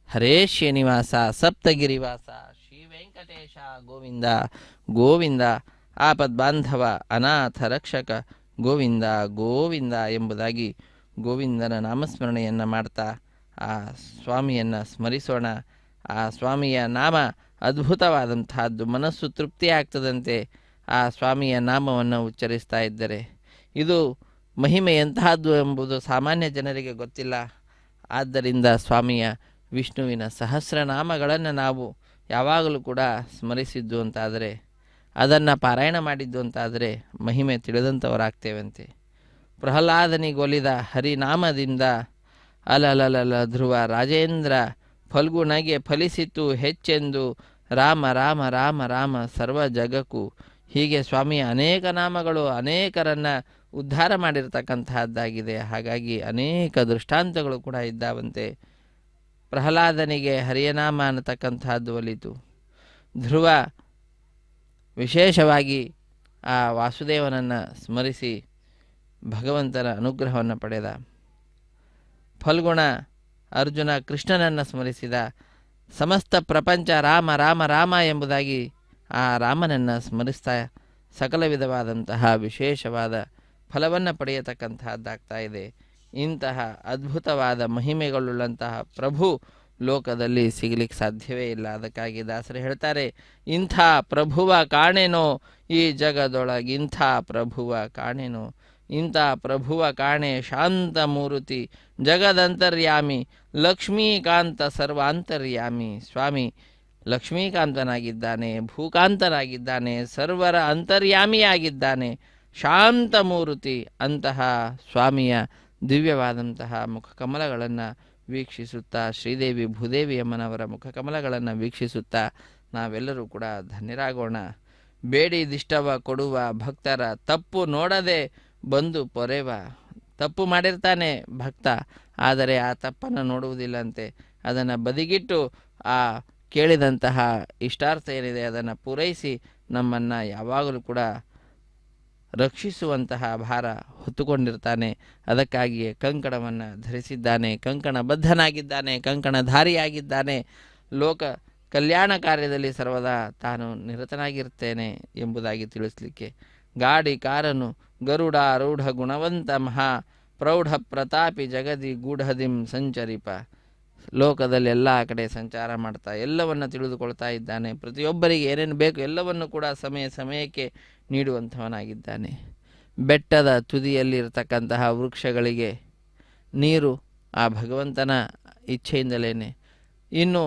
ಹರೇ ಶ್ರೀನಿವಾಸ ಸಪ್ತಗಿರಿವಾಸ ಶ್ರೀ ವೆಂಕಟೇಶ ಗೋವಿಂದ ಗೋವಿಂದ, ಆಪದ್ಬಾಂಧವ ಅನಾಥ ರಕ್ಷಕ ಗೋವಿಂದ ಗೋವಿಂದ ಎಂಬುದಾಗಿ ಗೋವಿಂದನ ನಾಮಸ್ಮರಣೆಯನ್ನು ಮಾಡ್ತಾ ಆ ಸ್ವಾಮಿಯನ್ನು ಸ್ಮರಿಸೋಣ. ಆ ಸ್ವಾಮಿಯ ನಾಮ ಅದ್ಭುತವಾದಂತಹದ್ದು. ಮನಸ್ಸು ತೃಪ್ತಿಯಾಗ್ತದಂತೆ ಆ ಸ್ವಾಮಿಯ ನಾಮವನ್ನು ಉಚ್ಚರಿಸ್ತಾ ಇದ್ದರೆ. ಇದು ಮಹಿಮೆ ಎಂತಹದ್ದು ಎಂಬುದು ಸಾಮಾನ್ಯ ಜನರಿಗೆ ಗೊತ್ತಿಲ್ಲ. ಆದ್ದರಿಂದ ಸ್ವಾಮಿಯ ವಿಷ್ಣುವಿನ ಸಹಸ್ರನಾಮಗಳನ್ನು ನಾವು ಯಾವಾಗಲೂ ಕೂಡ ಸ್ಮರಿಸಿದ್ದು ಅಂತಾದರೆ, ಅದನ್ನು ಪಾರಾಯಣ ಮಾಡಿದ್ದು ಅಂತಾದರೆ ಮಹಿಮೆ ತಿಳಿದಂಥವರಾಗ್ತೇವಂತೆ. ಪ್ರಹ್ಲಾದನಿಗೊಲಿದ ಹರಿನಾಮದಿಂದ ಅಲಲಲಲ ಧ್ರುವ ರಾಜೇಂದ್ರ ಫಲ್ಗುಣಗೆ ಫಲಿಸಿತು ಹೆಚ್ಚೆಂದು ರಾಮ ರಾಮ ರಾಮ ರಾಮ ಸರ್ವ ಜಗಕ್ಕೂ. ಹೀಗೆ ಸ್ವಾಮಿಯ ಅನೇಕ ನಾಮಗಳು ಅನೇಕರನ್ನು ಉದ್ಧಾರ ಮಾಡಿರ್ತಕ್ಕಂತಹದ್ದಾಗಿದೆ. ಹಾಗಾಗಿ ಅನೇಕ ದೃಷ್ಟಾಂತಗಳು ಕೂಡ ಇದ್ದಾವಂತೆ. ಪ್ರಹ್ಲಾದನಿಗೆ ಹರಿಯನಾಮ ಅನ್ನತಕ್ಕಂತಹದ್ದು ಒಲಿತು. ಧ್ರುವ ವಿಶೇಷವಾಗಿ ಆ ವಾಸುದೇವನನ್ನು ಸ್ಮರಿಸಿ ಭಗವಂತನ ಅನುಗ್ರಹವನ್ನು ಪಡೆದ. ಫಲ್ಗುಣ ಅರ್ಜುನ ಕೃಷ್ಣನನ್ನು ಸ್ಮರಿಸಿದ. ಸಮಸ್ತ ಪ್ರಪಂಚ ರಾಮ ರಾಮ ರಾಮ ಎಂಬುದಾಗಿ ಆ ರಾಮನನ್ನು ಸ್ಮರಿಸ್ತಾ ಸಕಲ ವಿಧವಾದಂತಹ ವಿಶೇಷವಾದ ಫಲವನ್ನು ಪಡೆಯತಕ್ಕಂತಹದ್ದಾಗ್ತಾ ಇದೆ. ಇಂತಹ ಅದ್ಭುತವಾದ ಮಹಿಮೆಗಳುಳ್ಳಂತಹ ಪ್ರಭು ಲೋಕದಲ್ಲಿ ಸಿಗಲಿಕ್ಕೆ ಸಾಧ್ಯವೇ ಇಲ್ಲ. ಅದಕ್ಕಾಗಿ ದಾಸರು ಹೇಳ್ತಾರೆ, ಇಂಥ ಪ್ರಭುವ ಕಾಣೆನೋ ಈ ಜಗದೊಳಗಿಂಥ ಪ್ರಭುವ ಕಾಣೆನೋ. ಇಂಥ ಪ್ರಭುವ ಕಾಣೆ ಶಾಂತ ಮೂರುತಿ ಜಗದಂತರ್ಯಾಮಿ ಲಕ್ಷ್ಮೀಕಾಂತ ಸರ್ವಾಂತರ್ಯಾಮಿ. ಸ್ವಾಮಿ ಲಕ್ಷ್ಮೀಕಾಂತನಾಗಿದ್ದಾನೆ, ಭೂಕಾಂತನಾಗಿದ್ದಾನೆ, ಸರ್ವರ ಅಂತರ್ಯಾಮಿಯಾಗಿದ್ದಾನೆ, ಶಾಂತ ಮೂರುತಿ. ಅಂತಹ ಸ್ವಾಮಿಯ ದಿವ್ಯವಾದಂತಹ ಮುಖಕಮಲಗಳನ್ನು ವೀಕ್ಷಿಸುತ್ತಾ, ಶ್ರೀದೇವಿ ಭೂದೇವಿ ಅಮ್ಮನವರ ಮುಖಕಮಲಗಳನ್ನು ವೀಕ್ಷಿಸುತ್ತಾ ನಾವೆಲ್ಲರೂ ಕೂಡ ಧನ್ಯರಾಗೋಣ. ಬೇಡಿದಿಷ್ಟವ ಕೊಡುವ ಭಕ್ತರ ತಪ್ಪು ನೋಡದೆ ಬಂದು ಪೊರೆವ. ತಪ್ಪು ಮಾಡಿರ್ತಾನೆ ಭಕ್ತ, ಆದರೆ ಆ ತಪ್ಪನ್ನು ನೋಡುವುದಿಲ್ಲಂತೆ. ಅದನ್ನು ಬದಿಗಿಟ್ಟು ಆ ಕೇಳಿದಂತಹ ಇಷ್ಟಾರ್ಥ ಏನಿದೆ ಅದನ್ನು ಪೂರೈಸಿ ನಮ್ಮನ್ನು ಯಾವಾಗಲೂ ಕೂಡ ರಕ್ಷಿಸುವಂತಹ ಭಾರ ಹೊತ್ತುಕೊಂಡಿರ್ತಾನೆ. ಅದಕ್ಕಾಗಿಯೇ ಕಂಕಣವನ್ನು ಧರಿಸಿದ್ದಾನೆ, ಕಂಕಣಬದ್ಧನಾಗಿದ್ದಾನೆ, ಕಂಕಣಧಾರಿಯಾಗಿದ್ದಾನೆ. ಲೋಕ ಕಲ್ಯಾಣ ಕಾರ್ಯದಲ್ಲಿ ಸರ್ವದಾ ತಾನು ನಿರತನಾಗಿರ್ತೇನೆ ಎಂಬುದಾಗಿ ತಿಳಿಸಲಿಕ್ಕೆ ಗಾಡಿ ಕಾರನ್ನು ಗರುಡಾರೂಢ ಗುಣವಂತ ಮಹಾ ಪ್ರೌಢ ಪ್ರತಾಪಿ ಜಗದಿ ಗೂಢದಿಂ ಸಂಚರಿಪ. ಲೋಕದಲ್ಲಿ ಎಲ್ಲ ಕಡೆ ಸಂಚಾರ ಮಾಡ್ತಾ ಎಲ್ಲವನ್ನು ತಿಳಿದುಕೊಳ್ತಾ ಇದ್ದಾನೆ. ಪ್ರತಿಯೊಬ್ಬರಿಗೆ ಏನೇನು ಬೇಕು ಎಲ್ಲವನ್ನು ಕೂಡ ಸಮಯ ಸಮಯಕ್ಕೆ ನೀಡುವಂಥವನಾಗಿದ್ದಾನೆ. ಬೆಟ್ಟದ ತುದಿಯಲ್ಲಿರ್ತಕ್ಕಂತಹ ವೃಕ್ಷಗಳಿಗೆ ನೀರು ಆ ಭಗವಂತನ ಇಚ್ಛೆಯಿಂದಲೇ. ಇನ್ನು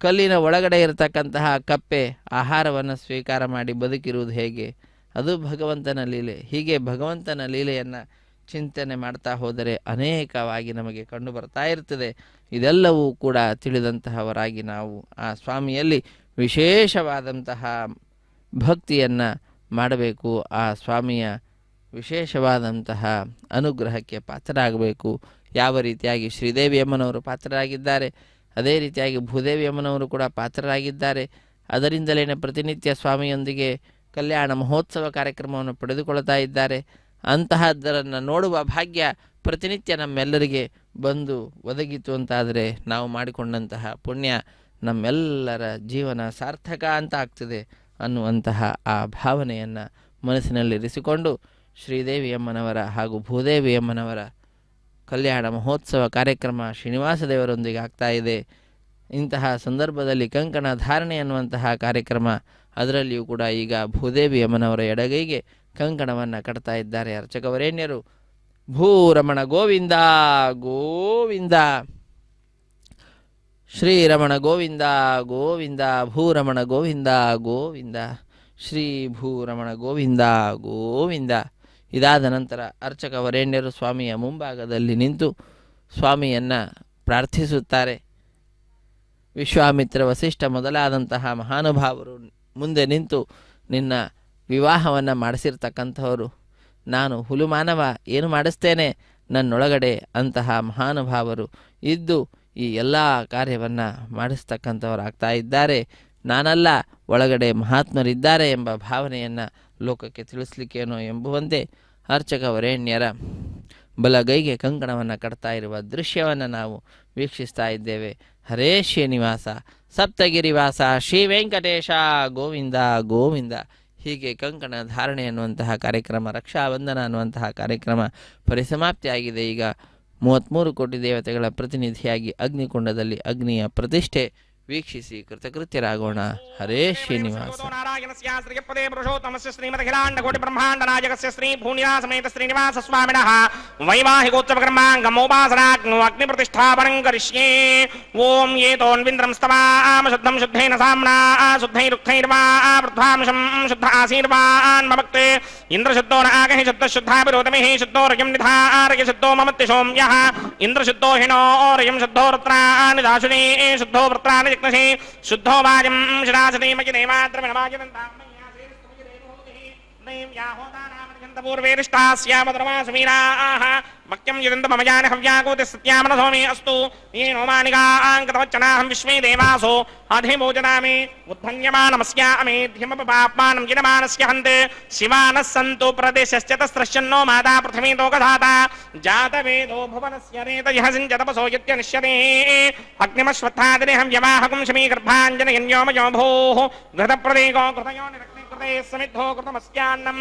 ಕಲ್ಲಿನ ಒಳಗಡೆ ಇರತಕ್ಕಂತಹ ಕಪ್ಪೆ ಆಹಾರವನ್ನು ಸ್ವೀಕಾರ ಮಾಡಿ ಬದುಕಿರುವುದು ಹೇಗೆ, ಅದು ಭಗವಂತನ ಲೀಲೆ. ಹೀಗೆ ಭಗವಂತನ ಲೀಲೆಯನ್ನು ಚಿಂತನೆ ಮಾಡ್ತಾ ಹೋದರೆ ಅನೇಕವಾಗಿ ನಮಗೆ ಕಂಡು ಬರ್ತಾ ಇರ್ತದೆ. ಇದೆಲ್ಲವೂ ಕೂಡ ತಿಳಿದಂತಹವರಾಗಿ ನಾವು ಆ ಸ್ವಾಮಿಯಲ್ಲಿ ವಿಶೇಷವಾದಂತಹ ಭಕ್ತಿಯನ್ನು ಮಾಡಬೇಕು. ಆ ಸ್ವಾಮಿಯ ವಿಶೇಷವಾದಂತಹ ಅನುಗ್ರಹಕ್ಕೆ ಪಾತ್ರರಾಗಬೇಕು. ಯಾವ ರೀತಿಯಾಗಿ ಶ್ರೀದೇವಿ ಅಮ್ಮನವರು ಪಾತ್ರರಾಗಿದ್ದಾರೆ, ಅದೇ ರೀತಿಯಾಗಿ ಭೂದೇವಿ ಅಮ್ಮನವರು ಕೂಡ ಪಾತ್ರರಾಗಿದ್ದಾರೆ. ಅದರಿಂದಲೇ ಪ್ರತಿನಿತ್ಯ ಸ್ವಾಮಿಯೊಂದಿಗೆ ಕಲ್ಯಾಣ ಮಹೋತ್ಸವ ಕಾರ್ಯಕ್ರಮವನ್ನು ಪಡೆದುಕೊಳ್ತಾ ಇದ್ದಾರೆ. ಅಂತಹದ್ದರನ್ನು ನೋಡುವ ಭಾಗ್ಯ ಪ್ರತಿನಿತ್ಯ ನಮ್ಮೆಲ್ಲರಿಗೆ ಬಂದು ಒದಗಿತು ಅಂತಾದರೆ ನಾವು ಮಾಡಿಕೊಂಡಂತಹ ಪುಣ್ಯ ನಮ್ಮೆಲ್ಲರ ಜೀವನ ಸಾರ್ಥಕ ಅಂತ ಆಗ್ತದೆ ಅನ್ನುವಂತಹ ಆ ಭಾವನೆಯನ್ನು ಮನಸ್ಸಿನಲ್ಲಿರಿಸಿಕೊಂಡು ಶ್ರೀದೇವಿ ಅಮ್ಮನವರ ಹಾಗೂ ಭೂದೇವಿ ಅಮ್ಮನವರ ಕಲ್ಯಾಣ ಮಹೋತ್ಸವ ಕಾರ್ಯಕ್ರಮ ಶ್ರೀನಿವಾಸ ದೇವರೊಂದಿಗೆ ಆಗ್ತಾ ಇದೆ. ಇಂತಹ ಸಂದರ್ಭದಲ್ಲಿ ಕಂಕಣ ಧಾರಣೆ ಅನ್ನುವಂತಹ ಕಾರ್ಯಕ್ರಮ, ಅದರಲ್ಲಿಯೂ ಕೂಡ ಈಗ ಭೂದೇವಿ ಅಮ್ಮನವರ ಎಡಗೈಗೆ ಕಂಕಣವನ್ನು ಕಟ್ತಾ ಇದ್ದಾರೆ ಅರ್ಚಕವರೇಣ್ಯರು. ಭೂರಮಣ ಗೋವಿಂದ ಗೋವಿಂದ, ಶ್ರೀರಮಣ ಗೋವಿಂದ ಗೋವಿಂದ, ಭೂರಮಣ ಗೋವಿಂದ ಗೋವಿಂದ, ಶ್ರೀ ಭೂರಮಣ ಗೋವಿಂದ ಗೋವಿಂದ. ಇದಾದ ನಂತರ ಅರ್ಚಕವರೇಣ್ಯರು ಸ್ವಾಮಿಯ ಮುಂಭಾಗದಲ್ಲಿ ನಿಂತು ಸ್ವಾಮಿಯನ್ನು ಪ್ರಾರ್ಥಿಸುತ್ತಾರೆ. ವಿಶ್ವಾಮಿತ್ರ ವಸಿಷ್ಠ ಮೊದಲಾದಂತಹ ಮಹಾನುಭಾವರು ಮುಂದೆ ನಿಂತು ನಿನ್ನ ವಿವಾಹವನ್ನು ಮಾಡಿಸಿರ್ತಕ್ಕಂಥವರು, ನಾನು ಹುಲುಮಾನವ ಏನು ಮಾಡಿಸ್ತೇನೆ ನನ್ನೊಳಗಡೆ ಅಂತಹ ಮಹಾನುಭಾವರು ಇದ್ದು ಈ ಎಲ್ಲ ಕಾರ್ಯವನ್ನು ಮಾಡಿಸ್ತಕ್ಕಂಥವರಾಗ್ತಾ ಇದ್ದಾರೆ. ನಾನಲ್ಲ, ಒಳಗಡೆ ಮಹಾತ್ಮರಿದ್ದಾರೆ ಎಂಬ ಭಾವನೆಯನ್ನು ಲೋಕಕ್ಕೆ ತಿಳಿಸ್ಲಿಕ್ಕೇನೋ ಎಂಬುವಂತೆ ಅರ್ಚಕವರೇಣ್ಯರ ಬಲಗೈಗೆ ಕಂಕಣವನ್ನು ಕಟ್ತಾ ಇರುವ ದೃಶ್ಯವನ್ನು ನಾವು ವೀಕ್ಷಿಸ್ತಾ ಇದ್ದೇವೆ. ಹರೇ ಶ್ರೀನಿವಾಸ, ಸಪ್ತಗಿರಿವಾಸ, ಶ್ರೀ ವೆಂಕಟೇಶ ಗೋವಿಂದ ಗೋವಿಂದ. ಹೀಗೆ ಕಂಕಣ ಧಾರಣೆ ಅನ್ನುವಂತಹ ಕಾರ್ಯಕ್ರಮ, ರಕ್ಷಾಬಂಧನ ಅನ್ನುವಂತಹ ಕಾರ್ಯಕ್ರಮ ಪರಿಸಮಾಪ್ತಿಯಾಗಿದೆ. ಈಗ 33 ಕೋಟಿ ದೇವತೆಗಳ ಪ್ರತಿನಿಧಿಯಾಗಿ ಅಗ್ನಿಕುಂಡದಲ್ಲಿ ಅಗ್ನಿಯ ಪ್ರತಿಷ್ಠೆ ವೀಕ್ಷಿಸಿ ಕೃತಕೃತ್ಯರಾಗೋಣ. ಹರೇ ಶ್ರೀನಿವಾಸ. ನಾರಾಯಣಸ್ಯ ಶ್ರೀಪದೇ ಪುರುಷೋತ್ತಮಸ್ಯ ಶ್ರೀಮದಖಿಲಾಂಡ ಕೋಟಿ ಬ್ರಹ್ಮಾಂಡ ನಾಯಕಸ್ಯ ಶ್ರೀ ಭೂನಿವಾಸ ಸಮೇತ ಶ್ರೀನಿವಾಸ ಸ್ವಾಮಿನಃ ವೈವಾಹಿಕೋತ್ಸವ ಕರ್ಮಾಂಗಮೋಪಾಸನಾಗ್ನೋ ಅಗ್ನಿ ಪ್ರತಿಷ್ಠಾಪನಂ ಕರಿಷ್ಯೇ. ಓಂ ಏತೋನ್ವಿಂದ್ರಂ ಸ್ತವಾಮ ಶುದ್ಧಂ ಶುದ್ಧೇನ ಸಾಮ್ನಾ ಶುದ್ಧೈರುಕ್ತೈರ್ವಾ ವೃದ್ಧಾಂಶಂ ಶುದ್ಧ ಆಸೀರ್ವಾನ್ ಮಮಕ್ತೆ ಇಂದ್ರಶುದ್ಧೋ ನಾಗಹಿ ಶುದ್ಧ ಶುದ್ಧಾಭಿರೋತಮಿಃ ಶುದ್ಧೋ ರಯಂ ನಿಧಾರಯ ಶುದ್ಧೋ ಮಮತ್ತಿ ಸೋಮ್ಯಃ ಇಂದ್ರಶುದ್ಧೋ ಹಿನೋ ರಯಂ ಶುದ್ಧೋ ವೃತ್ರಾಣಿ ದಾಶುನೇ ಶುದ್ಧೋ ವೃತ್ರಾಣಿ ಜಿಗ್ನಶೇ ಶುದ್ಧೋ ವಾಜಂ ಶಿರಾಸತೀಮಕಿ ಭಕ್ತ್ಯಂ ಯದಂತ ಮಮ ಜಾನ ಹವ್ಯಾಕೋತಿ ಸತ್ಯಾಮನಸೋಮಿ ಅಸ್ತು ಯೇನೋ ಮಾನಿಕಾಂಕತವಚ್ಚನಾಹಂ ವಿಶ್ವೇ ದೇವಾಸೋ ಅಧಿಮೋಚನಾಮಿ ಉದ್ಧನ್ಯಮಾನಮಸ್ಯಾಮೇಧ್ಯಮಪಾಪ್ಮಾನಂ ಜಿನಮಾನಸ್ಯ ಹಂತೆ ಶಿವಾನಃ ಸಂತು ಪ್ರದೇಶಶ್ಚತಸ್ರಶ್ಚನ್ನೋ ಮಾತಾ ಪೃಥ್ವೀ ತೋಕಧಾತಾ ಜಾತವೇದೋ ಭುವನಸ್ಯ ರೇತಯಃ ಸಿಂಚತಪಸೋ ಯತ್ಯನಿಶ್ಯತೆ ಅಗ್ನಿಮಶ್ವತ್ಥಾದಿನೇಹಂ ಯವಾಹಕಂ ಶಮೀ ಗರ್ಭಾಂಜನಯನ್ಯೋಮಯೋ ಭೂಃ ಘೃತಪ್ರದೇಕೋ ಕೃತಯೋ ಸಮಿद्धೋ ಕೃತಮಸ್ಯಾನ್ನಂ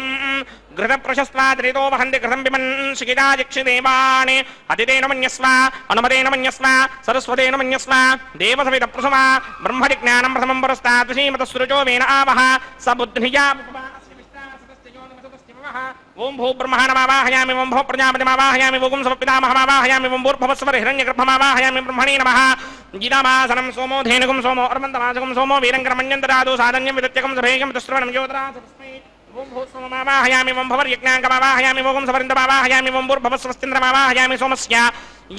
ಘೃತ ಪ್ರಶಸ್ತ್ವಾದ್ರಿತೋ ವಹಂತಿ ಕೃತಂ ವಿಮನ್ ಶಿಖಿತಾಜಿಕ್ಷಿದೇವಾಣಿ ಅತಿತೇನ ಮನ್ಯಸ್ವ ಅನುಮತೇನ ಮನ್ಯಸ್ವ ಸರಸ್ವತೇನ ಮನ್ಯಸ್ವ ದೇವಸವಿತ ಪ್ರಸಮ ಬ್ರಹ್ಮಜಿಜ್ಞಾನಂ ಪ್ರಥಮಂ ಪುರಸ್ತಾತ್ ಶ್ರೀಮತಃ ವೇನ ಆವಹ ಸ ಬುದ್ಧಿಜಾ ಓಂ ಭೂ ಬ್ರಹ್ಮಣಮಾವಾಹಯಾಮಿ ಓಂ ಭೂ ಪ್ರಜಾಪತಿಮಾವಾಹಯಾಮಿ ಓಂ ಸಮಪಿತಾಮಹಮಾವಾಹಯಾಮಿ ಓಂ ಭೂರ್ಭುವಸ್ವರ ಹಿರಣ್ಯಗರ್ಭಮಾವಾಹಯಾಮಿ ಬ್ರಹ್ಮಣೇ ನಮಃ ಗೀತಾಮಾಸನಂ ಸೋಮೋ ಧೇನುಗಂ ಸೋಮೋ ಅರ್ವಂತಮಾಸಕಂ ಸೋಮೋ ವೀರಂಕರಮಣ್ಯಂತರಾದು ಸಾಧನ್ಯಂ ವಿದತ್ಯಕಂ ಸಭೇಯಂ ತಸ್ತ್ರವಣಂ ಯೋಧರಾಸಸ್ಮೈ ಓಂ ಭೂ ಸೋಮಮಾವಾಹಯಾಮಿ ಓಂ ಭವರ್ಯಜ್ಞಾಂಕಮಾವಾಹಯಾಮಿ ಓಂ ಸವರಿಂದಮಾವಾಹಯಾಮಿ ಓಂ ಭೂರ್ಭುವಸ್ವಸ್ತಿಂದ್ರಮಾವಾಹಯಾಮಿ ಸೋಮಸ್ಯ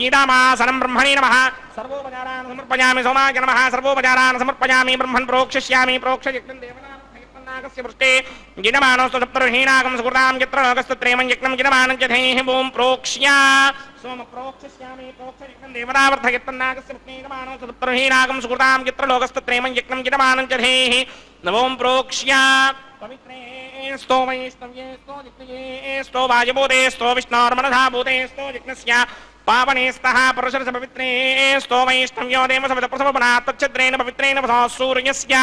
ಗೀತಾಮಾಸನಂ ಬ್ರಹ್ಮಣೇ ನಮಃ ಸರ್ವೋಪಚಾರಾನ್ ಸಮರ್ಪಯಾಮಿ ಸೋಮಾಯ ನಮಃ ಸರ್ವೋಪಚಾರಾನ್ ಸಮರ್ಪಯಾಮಿ ಬ್ರಹ್ಮನ್ ಪ್ರೋಕ್ಷಯಿಷ್ಯಾಮಿ ಪ್ರೋಕ್ಷಯಜ್ಞಂ ದೇವತಾ ವೃಷ್ಟೇ ಗಿಡಮಾನೋಸ್ತು ಸಪ್ತರ್ಹೀನಾಗಂ ಸುಕೃತಾಂ ಯತ್ರ ಲೋಕಸ್ತತ್ರೇಮಂ ಯಜ್ಞಂ ಗಿಡಮಾನಂ ಚ ಧೇಃ ಓಂ ಪ್ರೋಕ್ಷ್ಯ ಸೋಮ ಪ್ರೋಕ್ಷಯಿಷ್ಯಾಮಿ ಪ್ರೋಕ್ಷಯಜ್ಞಂ ದೇವತಾವೃತಯತ್ನಾಗಸ್ಯ ಗಿಡಮಾನೋಸ್ತು ಸಪ್ತರ್ಹೀನಾಗಂ ಸುಕೃತಾಂ ಯತ್ರ ಲೋಕಸ್ತತ್ರೇಮಂ ಯಜ್ಞಂ ಗಿಡಮಾನಂ ಚ ಧೇಃ ಓಂ ಪ್ರೋಕ್ಷ್ಯ ಪವಿತ್ರೇ ಸ್ತೋ ವೈಷ್ಣವ್ಯೇ ಸ್ತೋ ಜಿಗ್ನಯೇ ಸ್ತೋ ವಾಯುಭೂತೆ ಸ್ತೋ ವಿಷ್ಣೋರ್ಮನಸಾ ಭೂತೆ ಸ್ತೋ ಜಿಗ್ನಸ್ಯ ಪಾವನೇ ಸ್ತಃ ಪುರುಷರಸ ಪವಿತ್ರೇ ಸ್ತೋ ವೈಷ್ಣವ್ಯೋ ದೇವಸವಿತ ಪ್ರಸವಪುನಾ ತಚ್ಛದ್ರೇಣ ಪವಿತ್ರೇಣ ಸೂರ್ಯಸ್ಯ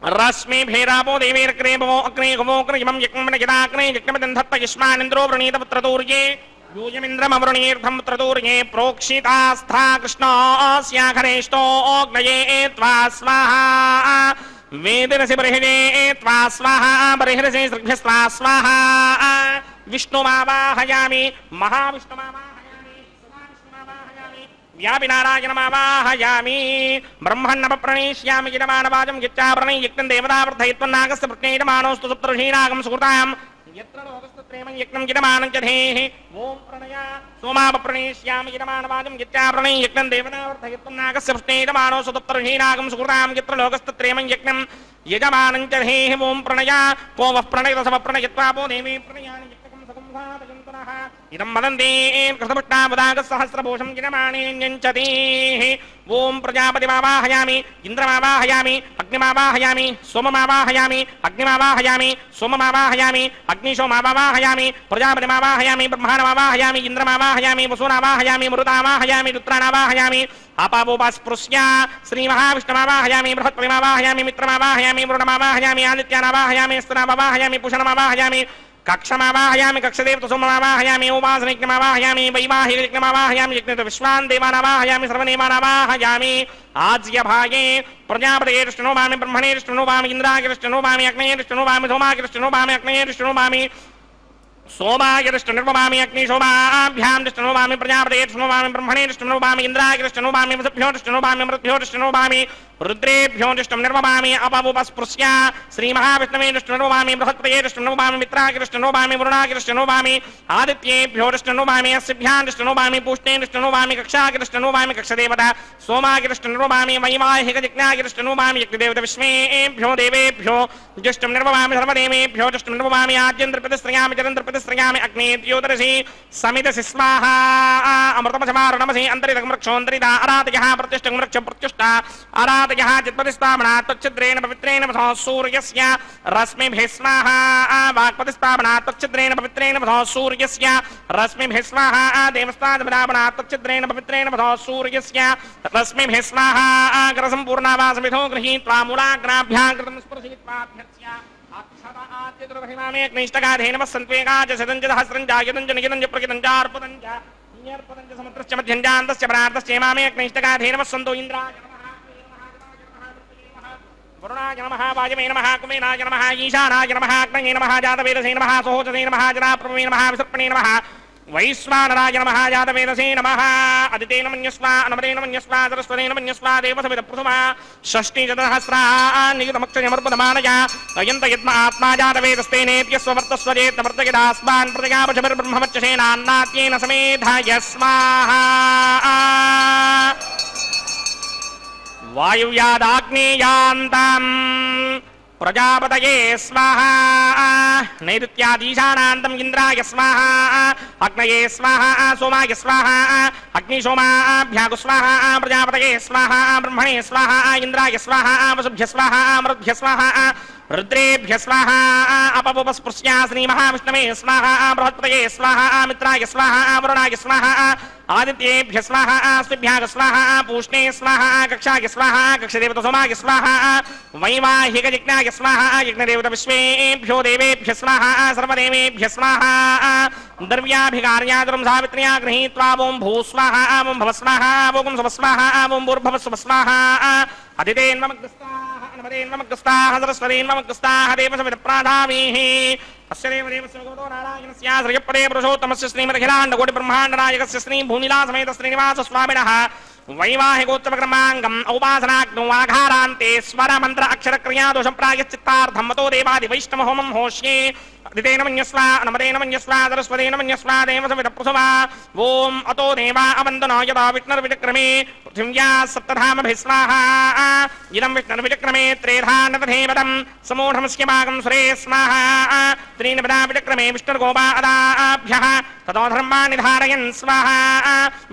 रश्मि भेरापो देवीर्क्रेपो अग्ने गवोऽग्निमं यज्ञमनगिदाग्ने यज्ञमदन्धत्त युष्मानिन्द्रो वृणीतपुत्रतूर्ये यूयमिन्द्रमवृणीर्थं पुत्रतूर्ये प्रोक्षितास्था कृष्णोऽस्याघरेष्टोऽग्नये त्वा स्वाहा वेदिरसि बर्हिणे त्वा स्वाहा बर्हिरसि सृग्भ्यस्त्वा स्वाहा विष्णुमावाहयामि महाविष्णुमावाहयामि सदाविष्णुमावाहयामि व्यापिनारायणमावाहयामि ब्रह्मण्णप्रणेष्यामि गिरमानवाजं गिच्चाप्रणै यज्ञं देवतावर्धयित्वन्नागस्य प्रज्ञेयमानोऽस्तु सप्तऋषीणागं सुकृताम् यत्र लोकस्तत्रेमं यज्ञं गिरमानं च धेः ॐ प्रणया सोमाप्रणेष्यामि गिरमानवाजं गिच्चाप्रणै यज्ञं देवतावर्धयित्वन्नागस्य प्रज्ञेयमानोऽस्तु सप्तऋषीणागं सुकृताम् यत्र लोकस्तत्रेमं यज्ञं यजमानं च धेः ॐ प्रणया को वः प्रणयतसमप्रणयित्वापो देवी प्रणयानि यज्ञकं सकुंसादयन्तनः इदं वदन्ति कृतपुष्टापदागसहस्रभूषं गिरमाणेऽन्यञ्चतीः ॐ प्रजापतिमावाहयामि इन्द्रमावाहयामि अग्निमावाहयामि सोममावाहयामि अग्निमावाहयामि सोममावाहयामि अग्निशोमावाहयामि प्रजापतिमावाहयामि ब्रह्माणमावाहयामि इन्द्रमावाहयामि वसुनावाहयामि मरुतावाहयामि रुद्राणावाहयामि आपावोपास्पृश्य श्रीमहाविष्णुमावाहयामि बृहत्पतिमावाहयामि मित्रमावाहयामि वरुणमावाहयामि आदित्यानावाहयामि स्तनामावाहयामि पूषणमावाहयामि कक्षमावाहयामि कक्षदेवतसोममावाहयामि उपासनयज्ञमावाहयामि वैवाहिकयज्ञमावाहयामि यज्ञविश्वान् देवानावाहयामि सर्वदेवानावाहयामि आज्यभागे प्रजापतेर्ष्टनोभामि ब्रह्मणेर्ष्टनोभामि इन्द्रागिरिष्टनोभामि अग्नेयर्ष्टनोभामि सोमागिरिष्टनोभामि अग्नेयर्ष्टनोभामि सोमागिरिष्टनिर्वभामि अग्निशोभाभ्यां दृष्टनोभामि प्रजापतेर्ष्टनोभामि ब्रह्मणेर्ष्टनोभामि इन्द्रागिरिष्टनोभामि वसुभ्योर्ष्टनोभामि मरुद्भ्योर्ष्टनोभामि रुद्रेभ्यो दृष्टं निर्वभामि अपवुपस्पृश्य श्रीमहाविष्णवे दृष्टनोभामि बृहत्पतये दृष्टनोभामि मित्रागिरिष्टनोभामि वरुणागिरिष्टनोभामि आदित्येभ्यो दृष्टनोभामि अस्यभ्यां दृष्टनोभामि पूष्णे दृष्टनोभामि कक्षागिरिष्टनोभामि कक्षदेवता सोमागिरिष्टनोभामि वैवाहिकयज्ञागिरिष्टनोभामि यज्ञदेवतविश्वेभ्यो देवेभ्यो दृष्टं निर्वभामि सर्वदेवेभ्यो दृष्टं निर्वभामि आद्यन्द्रप्रतिश्रयामि चरन्द्रप्रतिश्रयामि अग्नेत्योदरसि समिदसि स्वाहा अमृतमसमारणमसि अन्तरितमृक्षोऽन्तरिता आराधयः प्रतिष्ठमृक्ष प्रत्युष्टा आराधयः चित्पतिस्थापनात् तच्छिद्रेण पवित्रेण वसो सूर्यस्य रश्मिभिः स्वाहा वाक्पतिस्थापनात् तच्छिद्रेण पवित्रेण वसो सूर्यस्य रश्मिभिः स्वाहा देवस्तादपदापनात् तच्छिद्रेण पवित्रेण वसो सूर्यस्य रश्मिभिः स्वाहा ग्रसम्पूर्णावासमिधो गृहीत्वा मूलाग्राभ्यां कृतं स्पर्शयित्वाभ्यर्च्य अक्षताद्यद्रवहिमामेऽग्निष्टगाधेन वस्सन्त्वेगाच सदञ्च यदञ्च निगिदञ्च प्रकिदञ्चार्पुदञ्च न्यर्पुदञ्च समुद्रस्य मध्यञ्जान्तस्य परार्धस्य मामेऽग्निष्टगाधेन वस्सन्तो इन्द्राय वरुणाय नमः वायवे नमः कुमेनाय नमः ईशानाय नमः अग्नये नमः जातवेदसे नमः सोहोजसे नमः जनाप्रभवे नमः विसर्पणे नमः वैश्वानराय नमः जातवेदसे नमः अदितेन मन्यस्वा अनमरेण मन्यस्वा सरस्वतेन मन्यस्वा देवसविदप्रथमा षष्टिचतुरहस्रान्नियुतमक्षयमर्पदमानय अयन्त यद्म आत्मा जातवेदस्तेनेत्यस्ववर्तस्वजेत्तमर्तयदास्मान् प्रजगापशभिर्ब्रह्मवच्चसेनान्नात्येन समेधाय स्वाहा वायुव्यादाग्नेयान्तम् प्रजापतये स्वाहा नैऋत्यादीशानान्तम् इन्द्राय स्वाहा अग्नये स्वाहा सोमाय स्वाहा अग्निशोमाभ्यागु स्वाहा प्रजापतये स्वाहा ब्रह्मणे स्वाहा इन्द्राय स्वाहा वसुभ्य स्वाहा मरुद्भ्य स्वाहा रुद्रेभ्य स्वाहा अपवुपस्पृश्य श्रीमहाविष्णवे स्वाहा बृहत्पतये स्वाहा मित्राय स्वाहा वरुणाय स्वाहा आदित्येभ्य स्वाहा अस्मिभ्याग स्वाहा पूष्णे स्वाहा कक्षाय स्वाहा कक्षदेवतसोमाय स्वाहा वैवाहिकयज्ञाय स्वाहा यज्ञदेवतविश्वेभ्यो देवेभ्य स्वाहा सर्वदेवेभ्य स्वाहा द्रव्याभिकार्यादुरं सावित्र्या गृहीत्वा ॐ भूस्वाहा ॐ भवस्वाहा ॐ स्वस्वाहा ॐ भूर्भवस्वस्वाहा अदितेन्मग्रस्ताः अनमदेन्मग्रस्ताः सरस्वतीन्मग्रस्ताः देवसविदप्राधामीः अस्य देवदेवस्य भगवतो नारायणस्य श्रीयपदे पुरुषोत्तमस्य श्रीमदखिलाण्डकोटिब्रह्माण्डनायकस्य श्री भूनिलासमेत श्रीनिवासस्वामिनः वैवाहिकोत्तमकर्माङ्गम् औपासनाग्नौ आघारान्ते स्वरमन्त्र अक्षरक्रियादोषं प्रायश्चित्तार्थं मतो देवादिवैष्णवहोमं होष्ये अदितेन मन्यस्वा अनमदेन मन्यस्वा सरस्वतेन मन्यस्वा देवसविदप्रथमा ॐ अतो देवा अवन्दनो यदा विष्णुर्विचक्रमे पृथिव्या सप्तधामभिः स्वाहा इदं विष्णुर्विचक्रमे त्रेधानतधेवदं समूढमस्य भागं सुरे स्वाहा त्रीनपदा विचक्रमे विष्णुर्गोपा अदाभ्यः ततो धर्माणि धारयन् स्वाहा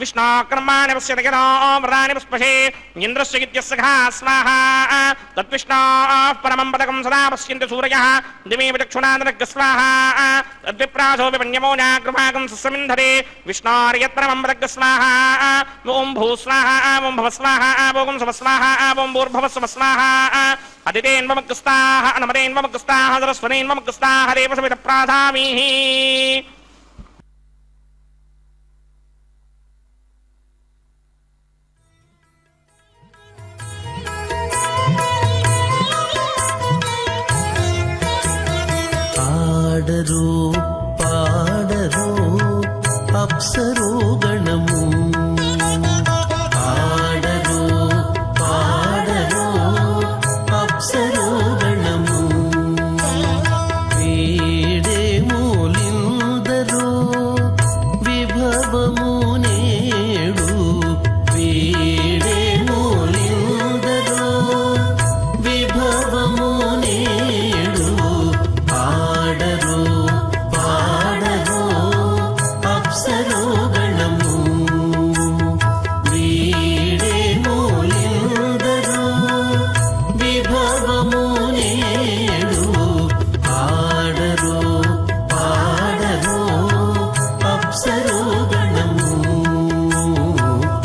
विष्णोकर्माणि पश्यति यदा व्रतानि पुष्पशे इन्द्रस्य इत्यस्सखा स्वाहा तद्विष्णोः परमं पदकं सदा पश्यन्ति सूरयः दिवे विचक्षुणादनग् स्वाहा तद्विप्रासो विपण्यमोजा कृपाकं सुसमिन्धरे विष्णोर्यत्रमम्बदग् स्वाहा ओं भू स्वाहा ओं भव स्वाहा ओं सुव स्वाहा ओं भूर्भुवः स्वः स्वाहा अदितेन्वमग्स्ताः अनमतेन्वमग्स्ताः सरस्वतेन्वमग्स्ताः देवसमितप्राधामीः పాడరు పాడరు అప్సరో గణము పాడరు పాడరు అప్సరో గణము వీడే మూలిందరు విభవము నేడు వీడే మూలిందరు విభవము నేడు పాడరు పాడరు అప్సరో గణము వీడే మూలిందరు విభవము నేడు పాడరు పాడరు అప్సరో గణము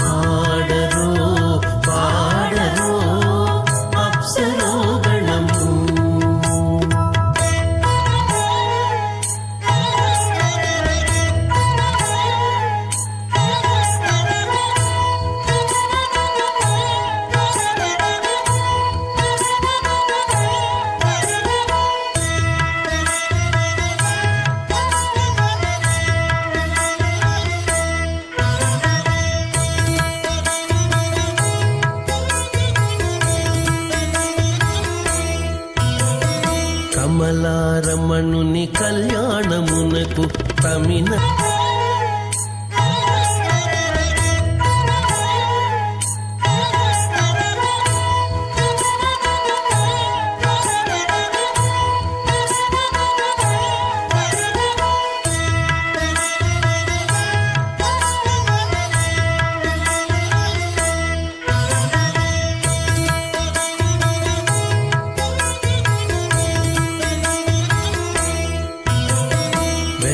పాడరు పాడరు అప్సరో గణము కమలారమణుని కళ్యాణమునకు తమిన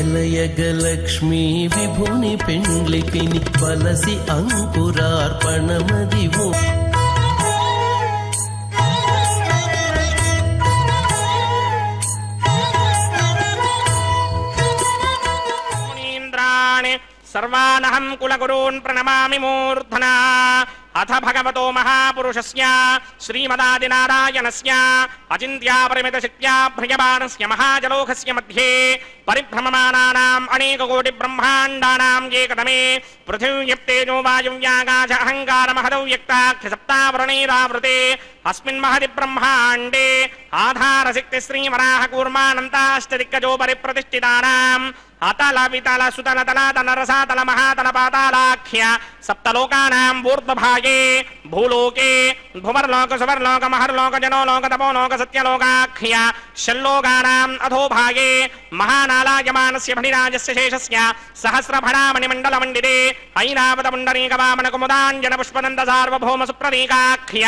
వెలయగలక్ష్మీ విభుని పెండ్లికిని వలసి అంకురార్పణమదివు मुनीन्द्राणि सर्वानहं कुलगुरून् प्रणमामि मूर्धना अथ भगवतो महापुरुषस्य श्रीमदादिनारायणस्य अचिन्त्यापरिमितशक्त्या भ्रियमाणस्य महाजलोकस्य मध्ये परिभ्रममानानाम् अनेककोटिब्रह्माण्डानाम् एकदमे पृथिव्यप्तेजो वायुव्याकाश अहङ्कारमहदौ व्यक्ताख्य सप्तावरणैरावृते अस्मिन् महति ब्रह्माण्डे आधारशक्तिश्रीवराहकूर्मानन्ताष्टदिक्कजो परिप्रतिष्ठितानाम् अतल वितल सुतल तलातल रसातल महातल पातालाख्य सप्तलोकानाम् ऊर्ध्वभागे भूलोके भुवर्लोक सुवर्लोक महर्लोक जनोलोक तपोलोक सत्यलोकाख्य षल्लोकानाम् अधोभागे महानालायमानस्य फणिराजस्य शेषस्य सहस्रफणामणिमण्डलमण्डिते ऐरावतपुण्डरीकवामनकुमुदाञ्जन पुष्पदन्त सार्वभौम सुप्रतीकाख्य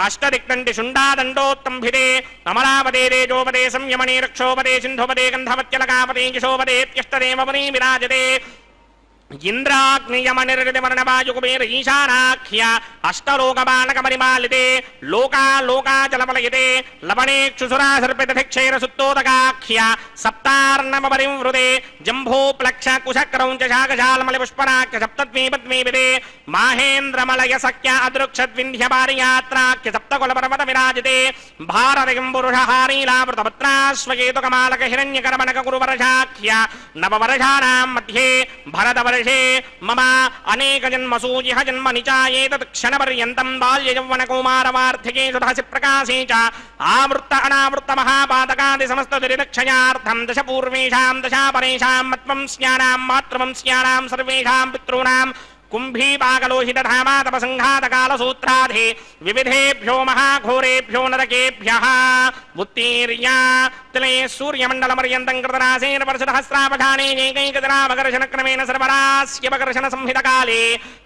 अष्टदिक्दण्डि शुण्डादण्डोत्तम्भिते अमरावते तेजोपदे संयमने रक्षोपदे सिन्धुपदे गन्धवत्यलकापदे किशोपदेत्यष्टदेवपदे विराजते इंद्राग्नियमनिर्गतिवर्णवायुकुबेर ईशानाख्य अष्टलोकबालकमरिमालिते लोकालोकाचलपलयते लवणेक्षुसुरासर्पितभिक्षैरसुत्तोदकाख्य सप्तार्णवपरिवृते जम्भोप्लक्षकुशक्रौञ्च शाकशालमलिपुष्पराख्य सप्तद्वीपद्वीपिते माहेन्द्रमलयसख्य अदृक्षद्विन्ध्यपारियात्राख्य सप्तकुलपर्वत विराजिते भारतगम्बुरुषहारीलावृतपत्राश्वकेतुकमालक हिरण्यकर्मणककुरुवर्षाख्य नववर्षाणां मध्ये भरतवर्षे मम अनेक जन्मसु यह जन्मनि चायेतत् क्षणपर्यन्तं बाल्ययौवनकौमारवार्धिके सुधासि प्रकाशे च आवृत्त अनावृत्त महापातकादि समस्त दुरिदक्षयार्थं दश पूर्वेषां दशापरेषां मत्वंस्यानां मातृवंस्यानां सर्वेषां पितॄणां कुम्भीपाकलोहितधामातपसङ्घातकालसूत्राधे विविधेभ्यो महाघोरेभ्यो नरकेभ्यः उत्तीर्य तिलये सूर्यमण्डलपर्यन्तं कृतनासेन परशुसहस्रावधाने एकैकदिनावकर्षणक्रमेण सर्वरास्यवकर्षणसंहितकाले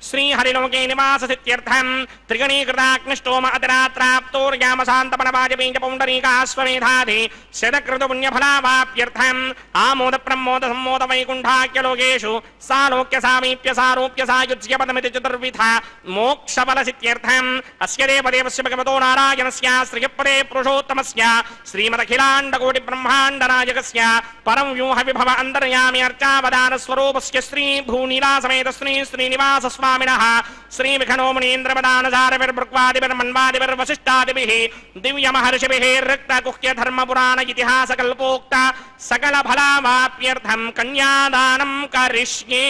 श्रीहरिलोके निवाससित्यर्थं त्रिगणीकृताग्निष्टोम अतिरात्राप्तोर्यामशान्तपनवाजबीजपौण्डरीकाश्वमेधादि शतक्रतुपुण्यफलावाप्यर्थम् आमोदप्रमोदसम्मोदवैकुण्ठाख्यलोकेषु सालोक्य सामीप्य सारूप्य सायुज्य पदमिति चतुर्विधा मोक्षफलसित्यर्थम् अस्य देवदेवस्य भगवतो नारायणस्य श्रियपदे पुरुषोत्तमस्य श्रीमदखिलाण्डकोटिब्रह्माण्डनायकस्य परं व्यूहविभव अन्तर्यामि अर्चावदानस्वरूपस्य श्रीभूनीलासमेत श्रीनिवासस्वामिनः श्रीविखनोमनीन्द्रवदानधारविर्भृक्वादिभिर्मन्वादिभिर्वसिष्ठादिभिः दिव्यमहर्षिभिः ऋक्तगुह्यधर्मपुराण इतिहासकल्पोक्त सकलफलावाप्यर्थं कन्यादानं करिष्ये।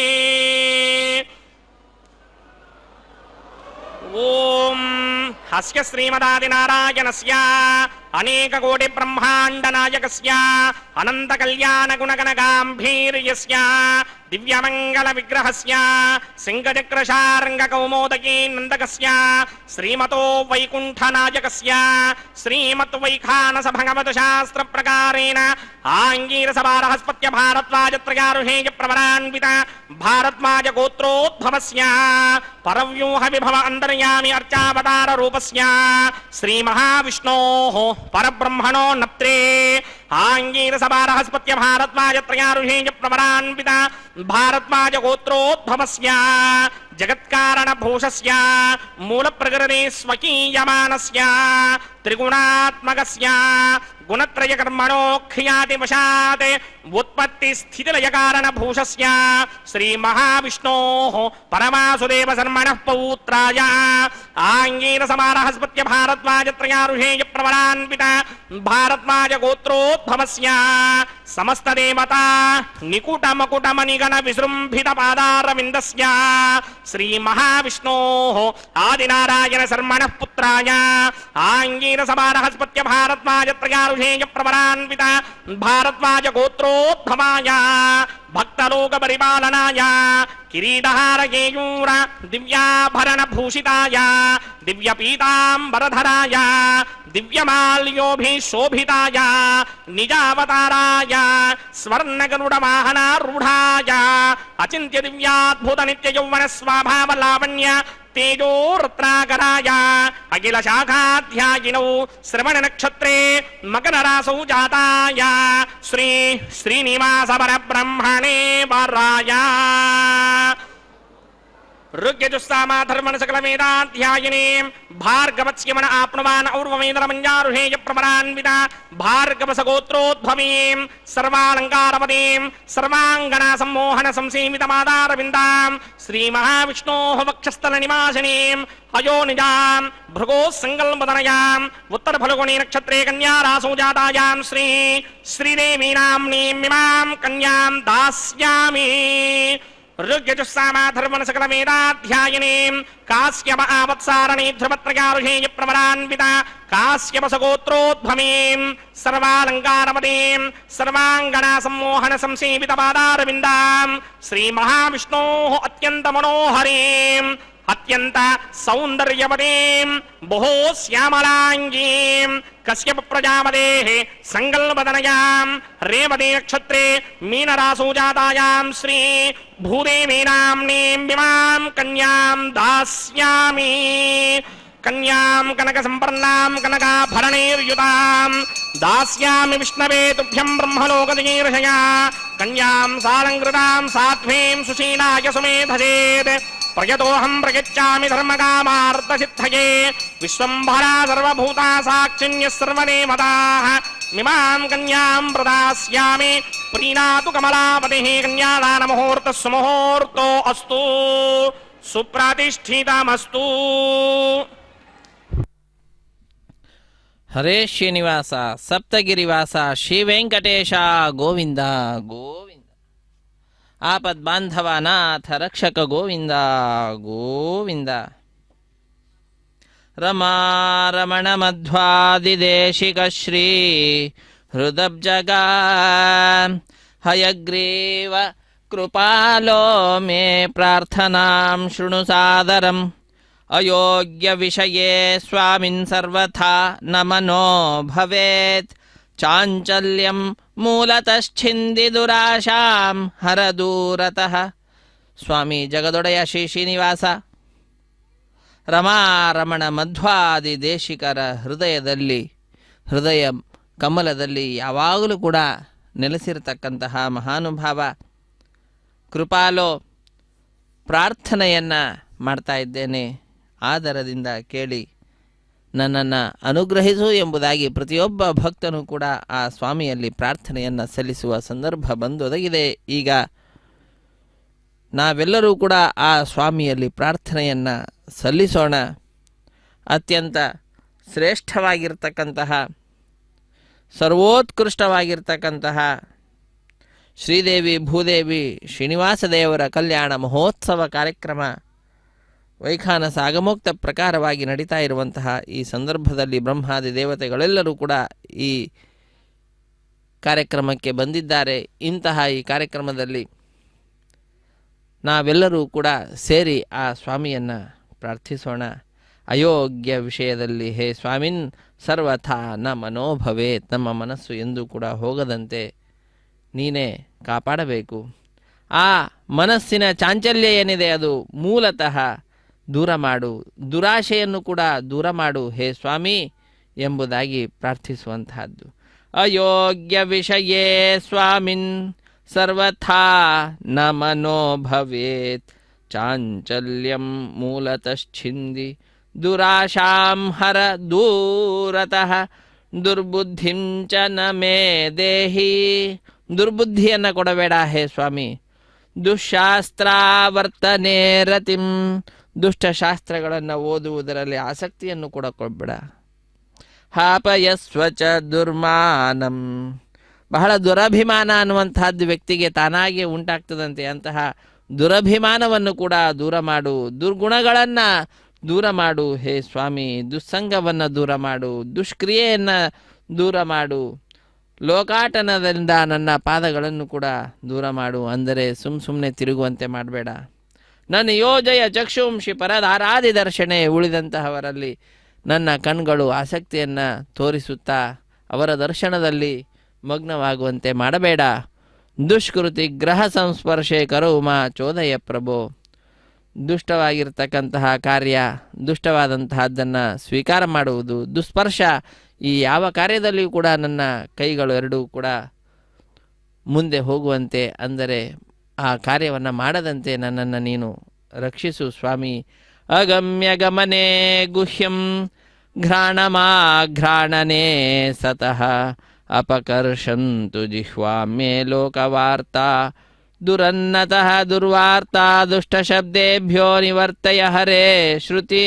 ओम हस्य श्रीमदादिनारायणस्य अनेककोटिब्रह्माण्डनायकस्य अनन्तकल्याणगुणगणगाम्भीर्यस्य दिव्यमङ्गलविग्रहस्य सिंहचक्रशार्ङ्गकौमोदकी नन्दकस्य श्रीमतो वैकुण्ठनायकस्य श्रीमद्वैखानसभगवतशास्त्रप्रकारेण आङ्गीरसभारहस्पत्य भारद्वाजत्रयारुहेयप्रवरान्वित भारद्वाजगोत्रोद्भवस्य परव्यूहविभव अन्तर्यामि अर्चावताररूपस्य श्रीमहाविष्णोः परब्रह्मणो नप्त्रे आङ्गीरसभारहस्पत्य भारद्वाजत्रयारुहेयप्रवरान्वित भारद्वाजगोत्रोद्भवस्य जगत्कारणभूषस्य मूलप्रकृते स्वकीयमानस्य त्रिगुणात्मकस्य गुणत्रयकर्मणो ख्यातिवशात् उत्पत्तिस्थितिलयकारणभूषस्य श्रीमहाविष्णोः परमासुदेवशर्मणः पौत्राय आङ्गीरसमारहस्पत्य भारद्वाजत्रयारुहेयप्रवरान्वित भारद्वाजगोत्रोद्भवस्य समस्तदेवता निकुटमकुटमणिगणविसृम्भितपादारविन्दस्य श्रीमहाविष्णोः आदिनारायणशर्मणः पुत्राय आङ्गीरसमारहस्पत्य भारद्वाजत्रयारुहेयप्रवरान्वित भारद्वाजगोत्रोद्भवाय भक्तलोकपरिपालनाय किरीटहारकेयूर दिव्याभरणभूषिताय दिव्यपीताम्बरधराय दिव्यमाल्योभिशोभिताय निजावताराय स्वर्णगरुडवाहनारूढाय अचिन्त्यदिव्याद्भुतनित्ययौवनस्वभावलावण्य तेजोरत्नाकराय अखिलशाखाध्यायिनौ श्रवणनक्षत्रे मकररासौ जाताय श्रीनिवासपरब्रह्मणे वराय ऋग्यजुस्सामाधर्मण सकलवेदाध्यायिनीं भार्गवत्स्यमन आप्नुवान् और्वमेधरमञ्जारुहेयप्रवरान्विता भार्गवसगोत्रोद्भवीं सर्वालङ्कारपदीं सर्वाङ्गनासम्मोहनसंसेवितमादारविन्दां श्रीमहाविष्णोः वक्षस्थलनिवासिनीं अयोनिजां भृगोः सङ्कल्पतनयाम् उत्तरफल्गुणी नक्षत्रे कन्यारासौ जातायां श्रीदेवीनाम्नीमिमां कन्यां दास्यामि ऋग्यजुस्सामाधर्मण सकलवेदाध्यायिनीं काश्यप आवत्सारणी ध्रुवत्रयारुहेयप्रवरान्विता काश्यपसगोत्रोद्भवीं सर्वालङ्कारपदीं सर्वाङ्गनासम्मोहनसंसेवितपादारविन्दां श्रीमहाविष्णोः अत्यन्तमनोहरीं अत्यंत सौंदर्यवतीं बहु श्यामलांगीं कश्यप प्रजापतेः संकल्पतनयां रेवती नक्षत्रे मीनरासौ जातायां श्री भूदेवीनाम्नीं विमां कन्यां दास्यामि कन्यां कनकसम्पन्नां कनकाभरणैर्युतां दास्यामि विष्णवे तुभ्यं ब्रह्मलोकदीर्षया कन्यां सालङ्कृतां साध्वीं सुशीलाय सुमेधसेत् प्रयतोऽहं प्रयच्छामि धर्मकामार्थसिद्धये विश्वम्भरा सर्वभूता साक्षिण्यः सर्वदेवताः मिमां कन्यां प्रदास्यामि प्रीणातु कमलापतिः कन्यादानमुहूर्तः सुमुहूर्तो अस्तु सुप्रतिष्ठितमस्तु। हरे श्रीनिवास सप्तगिरिवास श्री वेंकटेश गोविंद गोविंद आपद बांधवानाथ रक्षक गोविंद गोविंद रमा रमण मध्वादिदेशिक श्री हृदब्जगा हयग्रीव कृपालो मे प्रार्थनां शृणु सादरम् ಅಯೋಗ್ಯ ವಿಷಯೇ ಸ್ವಾಮಿನ್ ಸರ್ವಥಾ ನ ಮನೋ ಭವೇತ್ ಚಾಂಚಲ್ಯಂ ಮೂಲತಶ್ಚಿಂದಿ ದುರಾಶಾಂ ಹರದೂರತಃ. ಸ್ವಾಮಿ ಜಗದೊಡೆಯ ಶ್ರೀ ಶ್ರೀನಿವಾಸ ರಮಾರಮಣ ಮಧ್ವಾದಿ ದೇಶಿಕರ ಹೃದಯ ಕಮಲದಲ್ಲಿ ಯಾವಾಗಲೂ ಕೂಡ ನೆಲೆಸಿರತಕ್ಕಂತಹ ಮಹಾನುಭಾವ ಕೃಪಾಲೋ, ಪ್ರಾರ್ಥನೆಯನ್ನು ಮಾಡ್ತಾ ಇದ್ದೇನೆ, ಆದರದಿಂದ ಕೇಳಿ ನನ್ನನ್ನು ಅನುಗ್ರಹಿಸು ಎಂಬುದಾಗಿ ಪ್ರತಿಯೊಬ್ಬ ಭಕ್ತನೂ ಕೂಡ ಆ ಸ್ವಾಮಿಯಲ್ಲಿ ಪ್ರಾರ್ಥನೆಯನ್ನು ಸಲ್ಲಿಸುವ ಸಂದರ್ಭ ಬಂದೊದಗಿದೆ. ಈಗ ನಾವೆಲ್ಲರೂ ಕೂಡ ಆ ಸ್ವಾಮಿಯಲ್ಲಿ ಪ್ರಾರ್ಥನೆಯನ್ನು ಸಲ್ಲಿಸೋಣ. ಅತ್ಯಂತ ಶ್ರೇಷ್ಠವಾಗಿರ್ತಕ್ಕಂತಹ ಸರ್ವೋತ್ಕೃಷ್ಟವಾಗಿರ್ತಕ್ಕಂತಹ ಶ್ರೀದೇವಿ ಭೂದೇವಿ ಶ್ರೀನಿವಾಸ ದೇವರ ಕಲ್ಯಾಣ ಮಹೋತ್ಸವ ಕಾರ್ಯಕ್ರಮ ವೈಖಾನಸ ಆಗಮೋಕ್ತ ಪ್ರಕಾರವಾಗಿ ನಡೀತಾ ಇರುವಂತಹ ಈ ಸಂದರ್ಭದಲ್ಲಿ ಬ್ರಹ್ಮಾದಿ ದೇವತೆಗಳೆಲ್ಲರೂ ಕೂಡ ಈ ಕಾರ್ಯಕ್ರಮಕ್ಕೆ ಬಂದಿದ್ದಾರೆ. ಇಂತಹ ಈ ಕಾರ್ಯಕ್ರಮದಲ್ಲಿ ನಾವೆಲ್ಲರೂ ಕೂಡ ಸೇರಿ ಆ ಸ್ವಾಮಿಯನ್ನು ಪ್ರಾರ್ಥಿಸೋಣ. ಅಯೋಗ್ಯ ವಿಷಯದಲ್ಲಿ ಹೇ ಸ್ವಾಮಿನ್ ಸರ್ವಥಾ ನ ಮನೋಭವೇತ್, ನಮ್ಮ ಮನಸ್ಸು ಎಂದೂ ಕೂಡ ಹೋಗದಂತೆ ನೀನೇ ಕಾಪಾಡಬೇಕು. ಆ ಮನಸ್ಸಿನ ಚಾಂಚಲ್ಯ ಏನಿದೆ ಅದು ಮೂಲತಃ ದೂರ ಮಾಡು, ದುರಾಶೆಯನ್ನು ಕೂಡ ದೂರ ಮಾಡು ಹೇ ಸ್ವಾಮಿ ಎಂಬುದಾಗಿ ಪ್ರಾರ್ಥಿಸುವಂತಹದ್ದು. ಅಯೋಗ್ಯ ವಿಷಯೇ ಸ್ವಾಮಿನ್ ಸರ್ವಥಾ ನ ಮನೋ ಭವೇತ್ ಚಾಂಚಲ್ಯಂ ಮೂಲತಶ್ಚಿಂದಿ ದುರಾಶಾಂ ಹರ ದೂರತಃ ದುರ್ಬುದ್ಧಿಂ ಚ ನ ಮೇ ದೇಹಿ. ದುರ್ಬುದ್ಧಿಯನ್ನು ಕೊಡಬೇಡ ಹೇ ಸ್ವಾಮಿ. ದುಶ್ಶಾಸ್ತ್ರಾವರ್ತನೆ ರತಿಂ, ದುಷ್ಟಶಾಸ್ತ್ರಗಳನ್ನು ಓದುವುದರಲ್ಲಿ ಆಸಕ್ತಿಯನ್ನು ಕೂಡ ಕೊಡಬೇಡ. ಹಾಪಯಸ್ವಚ ದುರ್ಮಾನಂ, ಬಹಳ ದುರಭಿಮಾನ ಅನ್ನುವಂತಹದ್ದು ವ್ಯಕ್ತಿಗೆ ತಾನಾಗಿಯೇ ಉಂಟಾಗ್ತದಂತೆ. ಅಂತಹ ದುರಭಿಮಾನವನ್ನು ಕೂಡ ದೂರ ಮಾಡು, ದುರ್ಗುಣಗಳನ್ನು ದೂರ ಮಾಡು ಹೇ ಸ್ವಾಮಿ. ದುಸ್ಸಂಗವನ್ನು ದೂರ ಮಾಡು, ದುಷ್ಕ್ರಿಯೆಯನ್ನು ದೂರ ಮಾಡು, ಲೋಕಾಟನದಿಂದ ನನ್ನ ಪಾದಗಳನ್ನು ಕೂಡ ದೂರ ಮಾಡು. ಅಂದರೆ ಸುಮ್ಮನೆ ತಿರುಗುವಂತೆ ಮಾಡಬೇಡ. ನನ್ನ ಯೋಜಯ ಚಕ್ಷುಂಷಿ ಪರದಾರಾದಿ ದರ್ಶನೆ, ಉಳಿದಂತಹವರಲ್ಲಿ ನನ್ನ ಕಣ್ಗಳು ಆಸಕ್ತಿಯನ್ನು ತೋರಿಸುತ್ತಾ ಅವರ ದರ್ಶನದಲ್ಲಿ ಮಗ್ನವಾಗುವಂತೆ ಮಾಡಬೇಡ. ದುಷ್ಕೃತಿ ಗ್ರಹ ಸಂಸ್ಪರ್ಶೆ ಕರೋಮ ಚೋದಯ ಪ್ರಭೋ. ದುಷ್ಟವಾಗಿರ್ತಕ್ಕಂತಹ ಕಾರ್ಯ, ದುಷ್ಟವಾದಂತಹದ್ದನ್ನು ಸ್ವೀಕಾರ ಮಾಡುವುದು, ದುಸ್ಪರ್ಶ, ಈ ಯಾವ ಕಾರ್ಯದಲ್ಲಿಯೂ ಕೂಡ ನನ್ನ ಕೈಗಳು ಎರಡೂ ಕೂಡ ಮುಂದೆ ಹೋಗುವಂತೆ, ಅಂದರೆ ಆ ಕಾರ್ಯವನ್ನು ಮಾಡದಂತೆ ನನ್ನನ್ನು ನೀನು ರಕ್ಷಿಸು ಸ್ವಾಮಿ. ಅಗಮ್ಯ ಗಮನೆ ಗುಹ್ಯಂ ಘ್ರಾಣಮಾಘ್ರಾಣನೆ ಸತಃ ಅಪಕರ್ಷಂತು ಜಿಹ್ವಾಮೇ ಲೋಕವಾರ್ತಾ ದುರನ್ನತಃ ದುರ್ವಾರ್ತಾ ದುಷ್ಟಶಬ್ದೇಭ್ಯೋ ನಿವರ್ತಯ ಹರೇ ಶ್ರುತಿ.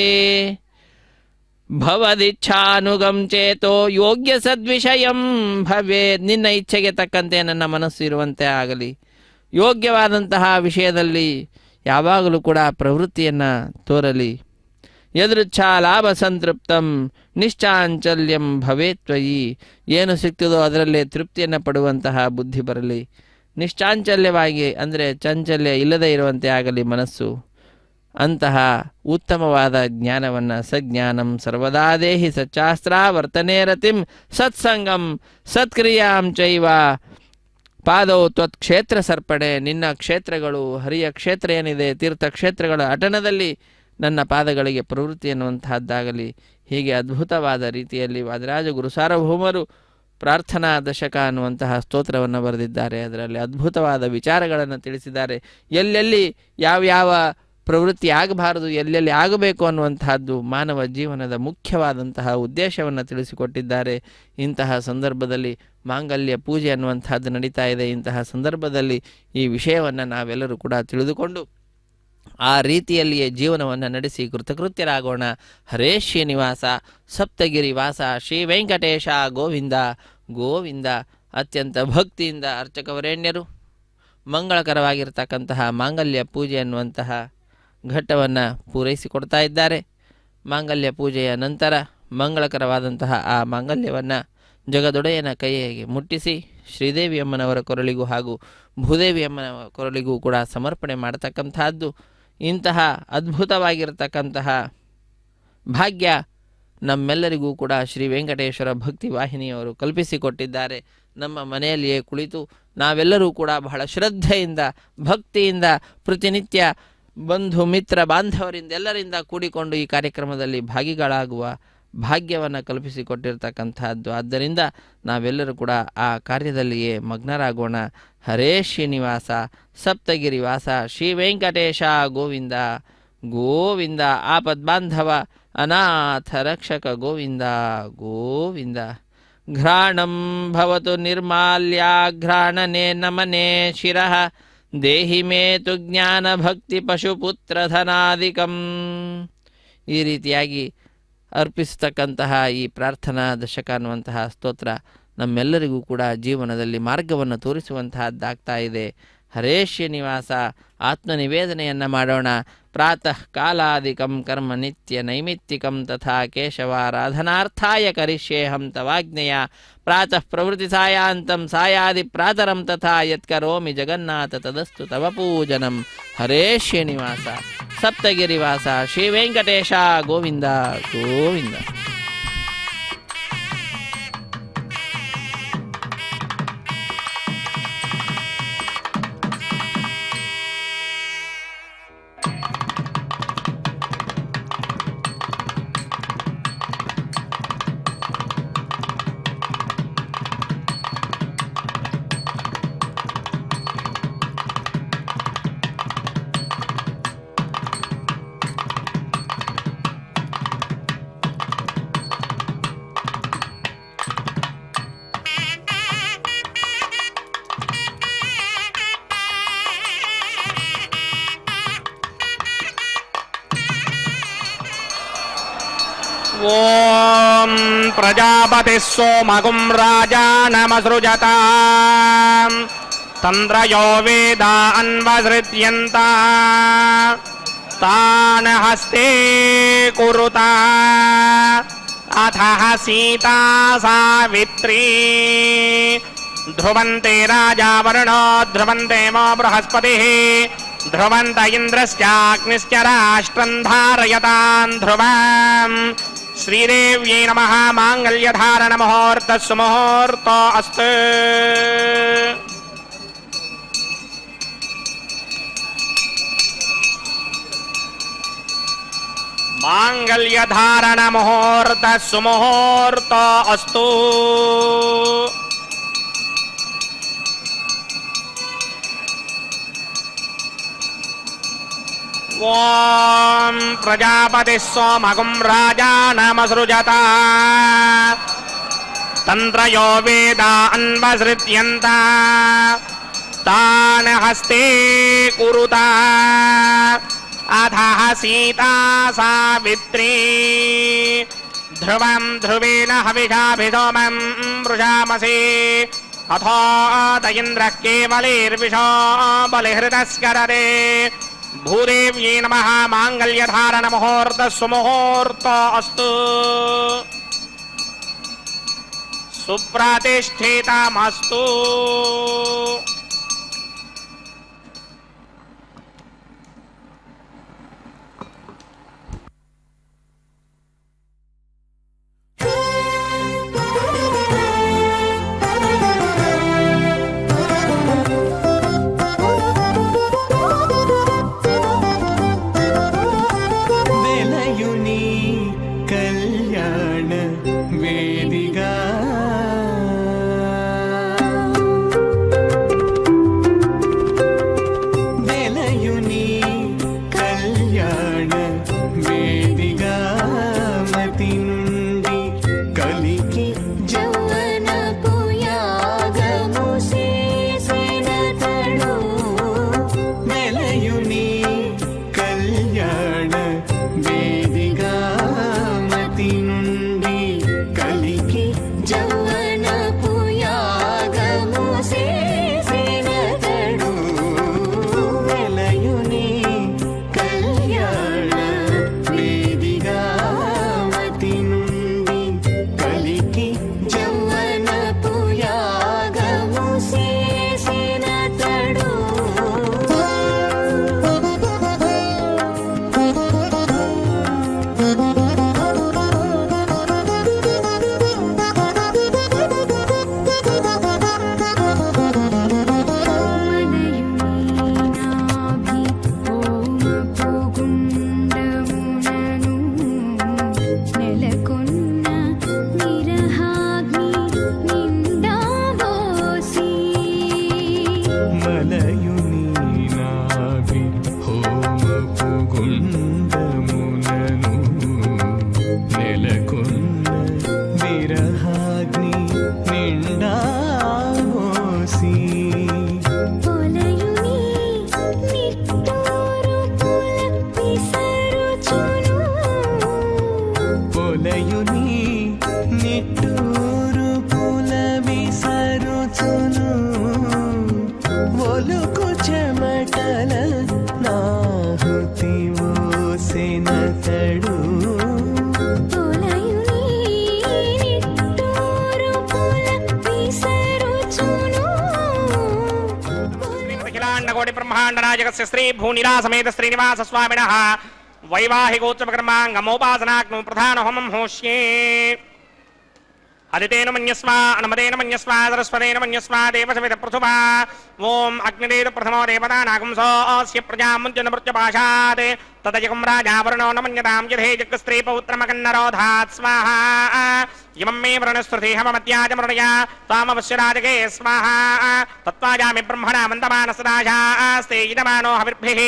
ಭವದಿಚ್ಛಾನುಗಂ ಚೇತೋ ಯೋಗ್ಯ ಸದ್ವಿಷಯಂ ಭವೇ. ನಿನ್ನ ಇಚ್ಛೆಗೆ ತಕ್ಕಂತೆ ನನ್ನ ಮನಸ್ಸು ಇರುವಂತೆ ಆಗಲಿ. ಯೋಗ್ಯವಾದಂತಹ ವಿಷಯದಲ್ಲಿ ಯಾವಾಗಲೂ ಕೂಡ ಪ್ರವೃತ್ತಿಯನ್ನು ತೋರಲಿ. ಯದೃಚ್ಛಾ ಲಾಭ ಸಂತೃಪ್ತಂ ನಿಶ್ಚಾಂಚಲ್ಯಂ ಭವೇತ್ವಯಿ. ಏನು ಸಿಗ್ತದೋ ಅದರಲ್ಲೇ ತೃಪ್ತಿಯನ್ನು ಪಡುವಂತಹ ಬುದ್ಧಿ ಬರಲಿ. ನಿಶ್ಚಾಂಚಲ್ಯವಾಗಿ ಅಂದರೆ ಚಾಂಚಲ್ಯ ಇಲ್ಲದೇ ಇರುವಂತೆ ಆಗಲಿ ಮನಸ್ಸು. ಅಂತಹ ಉತ್ತಮವಾದ ಜ್ಞಾನವನ್ನು ಸಜ್ಞಾನಂ ಸರ್ವದಾ ದೇಹಿ ಸಚ್ಚಾಸ್ತ್ರಾವರ್ತನೆ ರತಿಂ ಸತ್ಸಂಗಂ ಸತ್ಕ್ರಿಯಾಂ ಚೈವ ಪಾದೌ ತ್ವತ್ಕ್ಷೇತ್ರ ಸರ್ಪಣೆ. ನಿನ್ನ ಕ್ಷೇತ್ರಗಳು, ಹರಿಯ ಕ್ಷೇತ್ರ ಏನಿದೆ, ತೀರ್ಥಕ್ಷೇತ್ರಗಳ ಅಟನದಲ್ಲಿ ನನ್ನ ಪಾದಗಳಿಗೆ ಪ್ರವೃತ್ತಿ ಎನ್ನುವಂತಹದ್ದಾಗಲಿ. ಹೀಗೆ ಅದ್ಭುತವಾದ ರೀತಿಯಲ್ಲಿ ವಾದಿರಾಜ ಗುರು ಸಾರ್ವಭೌಮರು ಪ್ರಾರ್ಥನಾ ದಶಕ ಅನ್ನುವಂತಹ ಸ್ತೋತ್ರವನ್ನು ಬರೆದಿದ್ದಾರೆ. ಅದರಲ್ಲಿ ಅದ್ಭುತವಾದ ವಿಚಾರಗಳನ್ನು ತಿಳಿಸಿದ್ದಾರೆ. ಎಲ್ಲೆಲ್ಲಿ ಯಾವ್ಯಾವ ಪ್ರವೃತ್ತಿ ಆಗಬಾರದು, ಎಲ್ಲೆಲ್ಲಿ ಆಗಬೇಕು ಅನ್ನುವಂತಹದ್ದು ಮಾನವ ಜೀವನದ ಮುಖ್ಯವಾದಂತಹ ಉದ್ದೇಶವನ್ನು ತಿಳಿಸಿಕೊಟ್ಟಿದ್ದಾರೆ. ಇಂತಹ ಸಂದರ್ಭದಲ್ಲಿ ಮಾಂಗಲ್ಯ ಪೂಜೆ ಅನ್ನುವಂತಹದ್ದು ನಡೀತಾ ಇದೆ. ಇಂತಹ ಸಂದರ್ಭದಲ್ಲಿ ಈ ವಿಷಯವನ್ನು ನಾವೆಲ್ಲರೂ ಕೂಡ ತಿಳಿದುಕೊಂಡು ಆ ರೀತಿಯಲ್ಲಿಯೇ ಜೀವನವನ್ನು ನಡೆಸಿ ಕೃತಕೃತ್ಯರಾಗೋಣ. ಹರೇ ಶ್ರೀನಿವಾಸ ಸಪ್ತಗಿರಿ ವಾಸ ಶ್ರೀ ವೆಂಕಟೇಶ ಗೋವಿಂದ ಗೋವಿಂದ. ಅತ್ಯಂತ ಭಕ್ತಿಯಿಂದ ಅರ್ಚಕವರೇಣ್ಯರು ಮಂಗಳಕರವಾಗಿರ್ತಕ್ಕಂತಹ ಮಾಂಗಲ್ಯ ಪೂಜೆ ಅನ್ನುವಂತಹ ಘಟ್ಟವನ್ನು ಪೂರೈಸಿಕೊಡ್ತಾ ಇದ್ದಾರೆ. ಮಾಂಗಲ್ಯ ಪೂಜೆಯ ನಂತರ ಮಂಗಳಕರವಾದಂತಹ ಆ ಮಾಂಗಲ್ಯವನ್ನು ಜಗದೊಡೆಯನ ಕೈಗೆ ಮುಟ್ಟಿಸಿ ಶ್ರೀದೇವಿಯಮ್ಮನವರ ಕೊರಳಿಗೂ ಹಾಗೂ ಭೂದೇವಿಯಮ್ಮನ ಕೊರಳಿಗೂ ಕೂಡ ಸಮರ್ಪಣೆ ಮಾಡತಕ್ಕಂತಹದ್ದು. ಇಂತಹ ಅದ್ಭುತವಾಗಿರ್ತಕ್ಕಂತಹ ಭಾಗ್ಯ ನಮ್ಮೆಲ್ಲರಿಗೂ ಕೂಡ ಶ್ರೀ ವೆಂಕಟೇಶ್ವರ ಭಕ್ತಿ ವಾಹಿನಿಯವರು ಕಲ್ಪಿಸಿಕೊಟ್ಟಿದ್ದಾರೆ. ನಮ್ಮ ಮನೆಯಲ್ಲಿಯೇ ಕುಳಿತು ನಾವೆಲ್ಲರೂ ಕೂಡ ಬಹಳ ಶ್ರದ್ಧೆಯಿಂದ ಭಕ್ತಿಯಿಂದ ಪ್ರತಿನಿತ್ಯ ಬಂಧು ಮಿತ್ರ ಬಾಂಧವರಿಂದ ಎಲ್ಲರಿಂದ ಕೂಡಿಕೊಂಡು ಈ ಕಾರ್ಯಕ್ರಮದಲ್ಲಿ ಭಾಗಿಗಳಾಗುವ ಭಾಗ್ಯವನ್ನು ಕಲ್ಪಿಸಿಕೊಟ್ಟಿರ್ತಕ್ಕಂಥದ್ದು. ಆದ್ದರಿಂದ ನಾವೆಲ್ಲರೂ ಕೂಡ ಆ ಕಾರ್ಯದಲ್ಲಿಯೇ ಮಗ್ನರಾಗೋಣ. ಹರೇ ಶ್ರೀನಿವಾಸ ಸಪ್ತಗಿರಿವಾಸ ಶ್ರೀ ವೆಂಕಟೇಶ ಗೋವಿಂದ ಗೋವಿಂದ. ಆಪದ್ಬಾಂಧವ ಅನಾಥ ರಕ್ಷಕ ಗೋವಿಂದ ಗೋವಿಂದ. ಘ್ರಾಣಂ ಭವತು ನಿರ್ಮಾಲ್ಯಾಘ್ರಾಣನೆ ನಮನೆ ಶಿರಃ ದೇಹಿ ಮೇ ತು ಜ್ಞಾನ ಭಕ್ತಿ ಪಶುಪುತ್ರಧನಾದಿಕಂ. ಈ ರೀತಿಯಾಗಿ ಅರ್ಪಿಸತಕ್ಕಂತಹ ಈ ಪ್ರಾರ್ಥನಾ ದಶಕ ಅನ್ನುವಂತಹ ಸ್ತೋತ್ರ ನಮ್ಮೆಲ್ಲರಿಗೂ ಕೂಡ ಜೀವನದಲ್ಲಿ ಮಾರ್ಗವನ್ನು ತೋರಿಸುವಂತಹದ್ದಾಗ್ತಾ ಇದೆ. ಹರೇ ಶ್ರೀನಿವಾಸ ಆತ್ಮನಿವೇದನೆಯನ್ನು ಮಾಡೋಣ. ಪ್ರಾತಃ ಕಾಲಾದಿಕಂ ಕರ್ಮ ನಿತ್ಯ ನೈಮಿತ್ತಿಕಂ ತಥಾ ಕೇಶವಾರಾಧನಾರ್ಥಾಯ ಕರಿಷ್ಯೇಹಂ ತವಾಜ್ಞೆಯ ಪ್ರಾತಃ ಪ್ರವೃತ್ತಿ ಸಾಯಾಂತಂ ಸಾಯಾದಿ ಪ್ರಾತರಂ ತಥಾ ಯತ್ಕರೋಮಿ ಜಗನ್ನಾಥ ತದಸ್ತು ತವ ಪೂಜನಂ. ಹರೇ ಶ್ರೀನಿವಾಸ ಸಪ್ತಗಿರಿವಾಸ ಶ್ರೀ ವೆಂಕಟೇಶ ಗೋವಿಂದ ಗೋವಿಂದ. ಓಂ ಪ್ರಜಾಪತಿ ಸೋಮಗುಂ ರಾಜಾನಮಸೃಜತ ತಂದ್ರಯೋ ವೇದ ಅನ್ವಸೃತ್ಯಂತ ತಾನ್ ಹಸ್ತೆ ಕುರುತ ಅಥ ಸೀತಾ ಸಾವಿತ್ರೀ ಧ್ರುವಂತೆ ರಾಜಾ ವರುಣೋ ಧ್ರುವಂತೆ ಮೋ ಬೃಹಸ್ಪತಿಃ ಧ್ರುವಂತ ಇಂದ್ರಶ್ಚಾಗ್ನಿಶ್ಚ ರಾಷ್ಟ್ರಂ ಧಾರಯತಾನ್ ಧ್ರುವಂ. ಶ್ರೀದೇವ್ಯೈ ನಮಃ. ಮಾಂಗಲ್ಯಧಾರಣ ಮುಹೂರ್ತ ಸುಮುಹೂರ್ತ ಅಸ್ತು. ಮಾಂಗಲ್ಯಧಾರಣ ಮುಹೂರ್ತ ಸುಮುಹೂರ್ತ ಅಸ್ತು. ಓಂ ಪ್ರಜಾಪತಿ ಸೋಮಗುಂ ರಾಜಾನಮಸೃಜತ ತಂತ್ರಯೋ ವೇದ ಅನ್ವಸೃತ್ಯಂತ ತಾನ್ ಹಸ್ತೆ ಕುರುತ ಅಥ ಸೀತಾ ಸಾವಿತ್ರೀ ಧ್ರುವಂ ಧ್ರುವೇಣ ಹವಿಷಾಭಿಸೋಮಂ ವೃಷಾಮಸೇ ಅಥೋ ತ ಇಂದ್ರಃ ಕೇವಲೈರ್ವಿಷೋ ಬಲಿಹೃತಸ್ಕರತೆ. ಭೂದೇವ್ಯೈ ನಮಃ. ಮಾಂಗಲ್ಯಧಾರಣ ಮುಹೂರ್ತ ಸುಮುಹೂರ್ತ ಅಸ್ತು. ಸುಪ್ರತಿಷ್ಠಿತಮಸ್ತು. స్నేహాగ్ని నిండా మోసి పొలయుని నిట్టూరు పుల విసరుచును పొలయుని నిట్టూరు పుల విసరుచును ఒలుకు చెమటల నాహుతి ఓసెనతడు పొలయుని నిట్టూరు పుల విసరుచును శ్రీమదఖిలాండకోటి బ్రహ్మాండ నాయకస్య శ్రీ భూనిలా సమేత శ్రీనివాస స్వామినః వైవాహికోత్సవకర్మాంగమోపాసనాగ్నో ప్రధాన హోమం హోష్యే అదితేన మన్యస్వ అనమదేన మన్యస్వ సరస్వతేన మన్యస్వ దేవసవిత పృథువా ఓం అగ్నిదేవ ప్రథమో దేవతా నాగుంసోస్య ప్రజాముంజన మృత్యుపాశాత్ తదయకం రాజావరుణో నమన్యతాం యథే జగస్త్రీ పౌత్రమకన్నరోధాత్ స్వాహా ఇమం మే వృణస్పృతిహమత్యాజ మృణయ తామవశ్య రాజకే స్వాహా తత్వాజామి బ్రహ్మణా మందమానసదాశాస్తే ఇదమానో హవిర్భిః